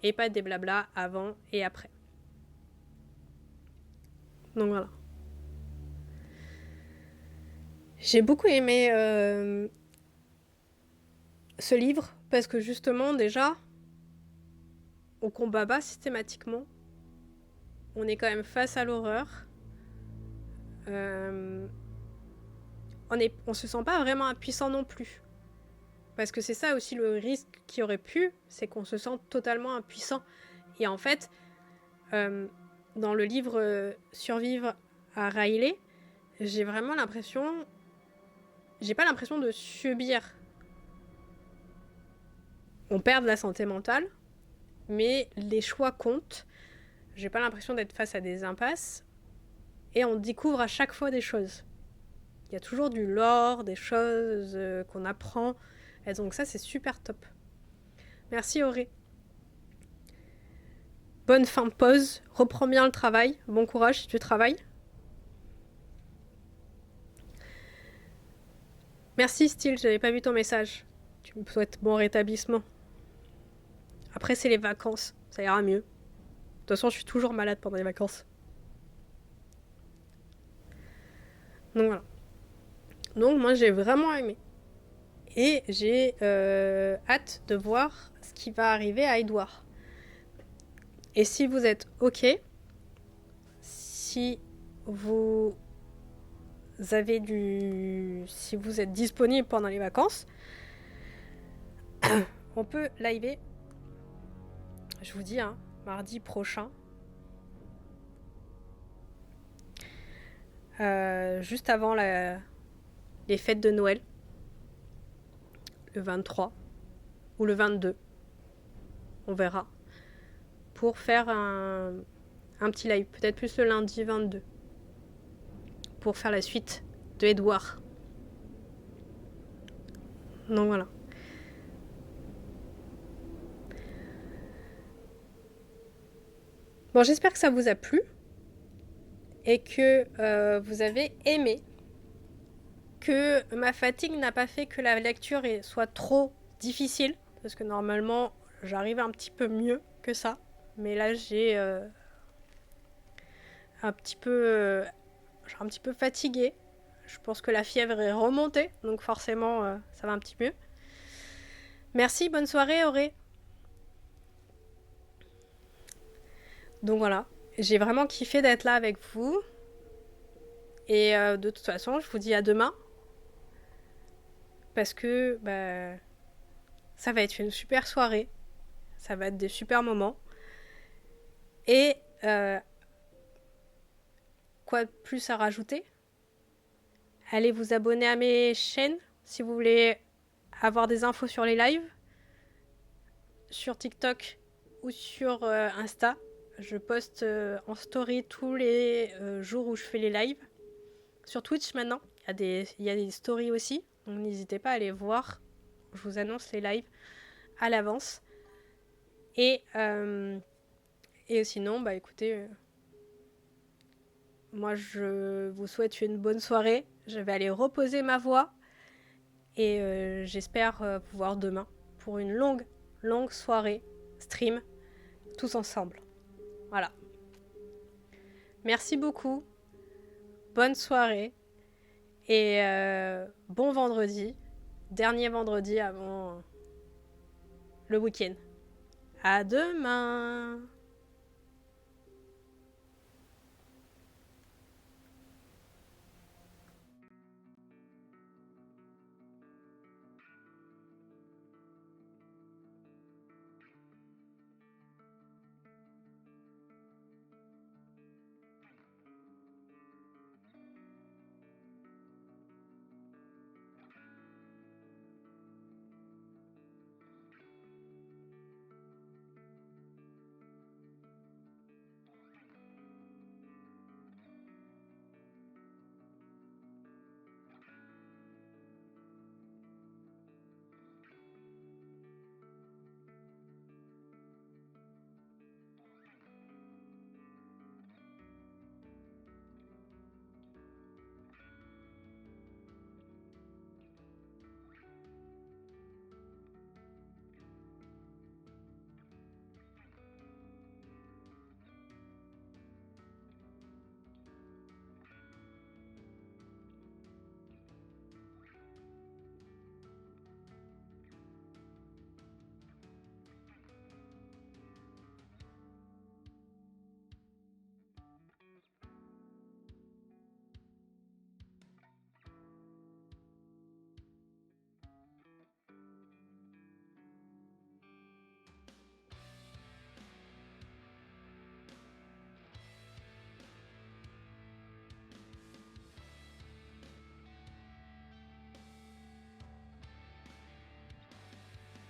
Speaker 1: et pas des blabla avant et après. Donc voilà. J'ai beaucoup aimé ce livre parce que justement déjà on combat pas systématiquement. On est quand même face à l'horreur. On se sent pas vraiment impuissant non plus. Parce que c'est ça aussi le risque qui aurait pu, c'est qu'on se sent totalement impuissant. Et en fait, dans le livre Survivre à Riley, j'ai vraiment l'impression... J'ai pas l'impression de subir. On perd de la santé mentale, mais les choix comptent. J'ai pas l'impression d'être face à des impasses. Et on découvre à chaque fois des choses. Il y a toujours du lore, des choses qu'on apprend. Et donc ça, c'est super top. Merci Auré. Bonne fin de pause. Reprends bien le travail. Bon courage si tu travailles. Merci Style, j'avais pas vu ton message. Tu me souhaites bon rétablissement. Après, c'est les vacances. Ça ira mieux. De toute façon, je suis toujours malade pendant les vacances. Donc voilà. Donc moi, j'ai vraiment aimé. Et j'ai hâte de voir ce qui va arriver à Edouard. Et si vous êtes OK, si vous êtes disponible pendant les vacances, on peut liver, je vous dis, mardi prochain, juste avant les fêtes de Noël, le 23 ou le 22, on verra, pour faire un petit live, peut-être plus le lundi 22, pour faire la suite de Edouard. Donc voilà. Bon, j'espère que ça vous a plu et que vous avez aimé, que ma fatigue n'a pas fait que la lecture soit trop difficile, parce que normalement j'arrive un petit peu mieux que ça, mais là j'ai un petit peu fatiguée. Je pense que la fièvre est remontée, donc forcément ça va un petit mieux. Merci, bonne soirée Auré. Donc voilà, j'ai vraiment kiffé d'être là avec vous. Et de toute façon, je vous dis à demain. Parce que ça va être une super soirée. Ça va être des super moments. Et quoi de plus à rajouter? Allez vous abonner à mes chaînes si vous voulez avoir des infos sur les lives. Sur TikTok ou sur Insta. Je poste en story tous les jours où je fais les lives. Sur Twitch maintenant, il y a des stories aussi. Donc n'hésitez pas à aller voir. Je vous annonce les lives à l'avance. Et sinon, écoutez, moi je vous souhaite une bonne soirée. Je vais aller reposer ma voix. Et j'espère vous voir demain pour une longue soirée stream tous ensemble. Voilà. Merci beaucoup. Bonne soirée. Et bon vendredi. Dernier vendredi avant le week-end. À demain.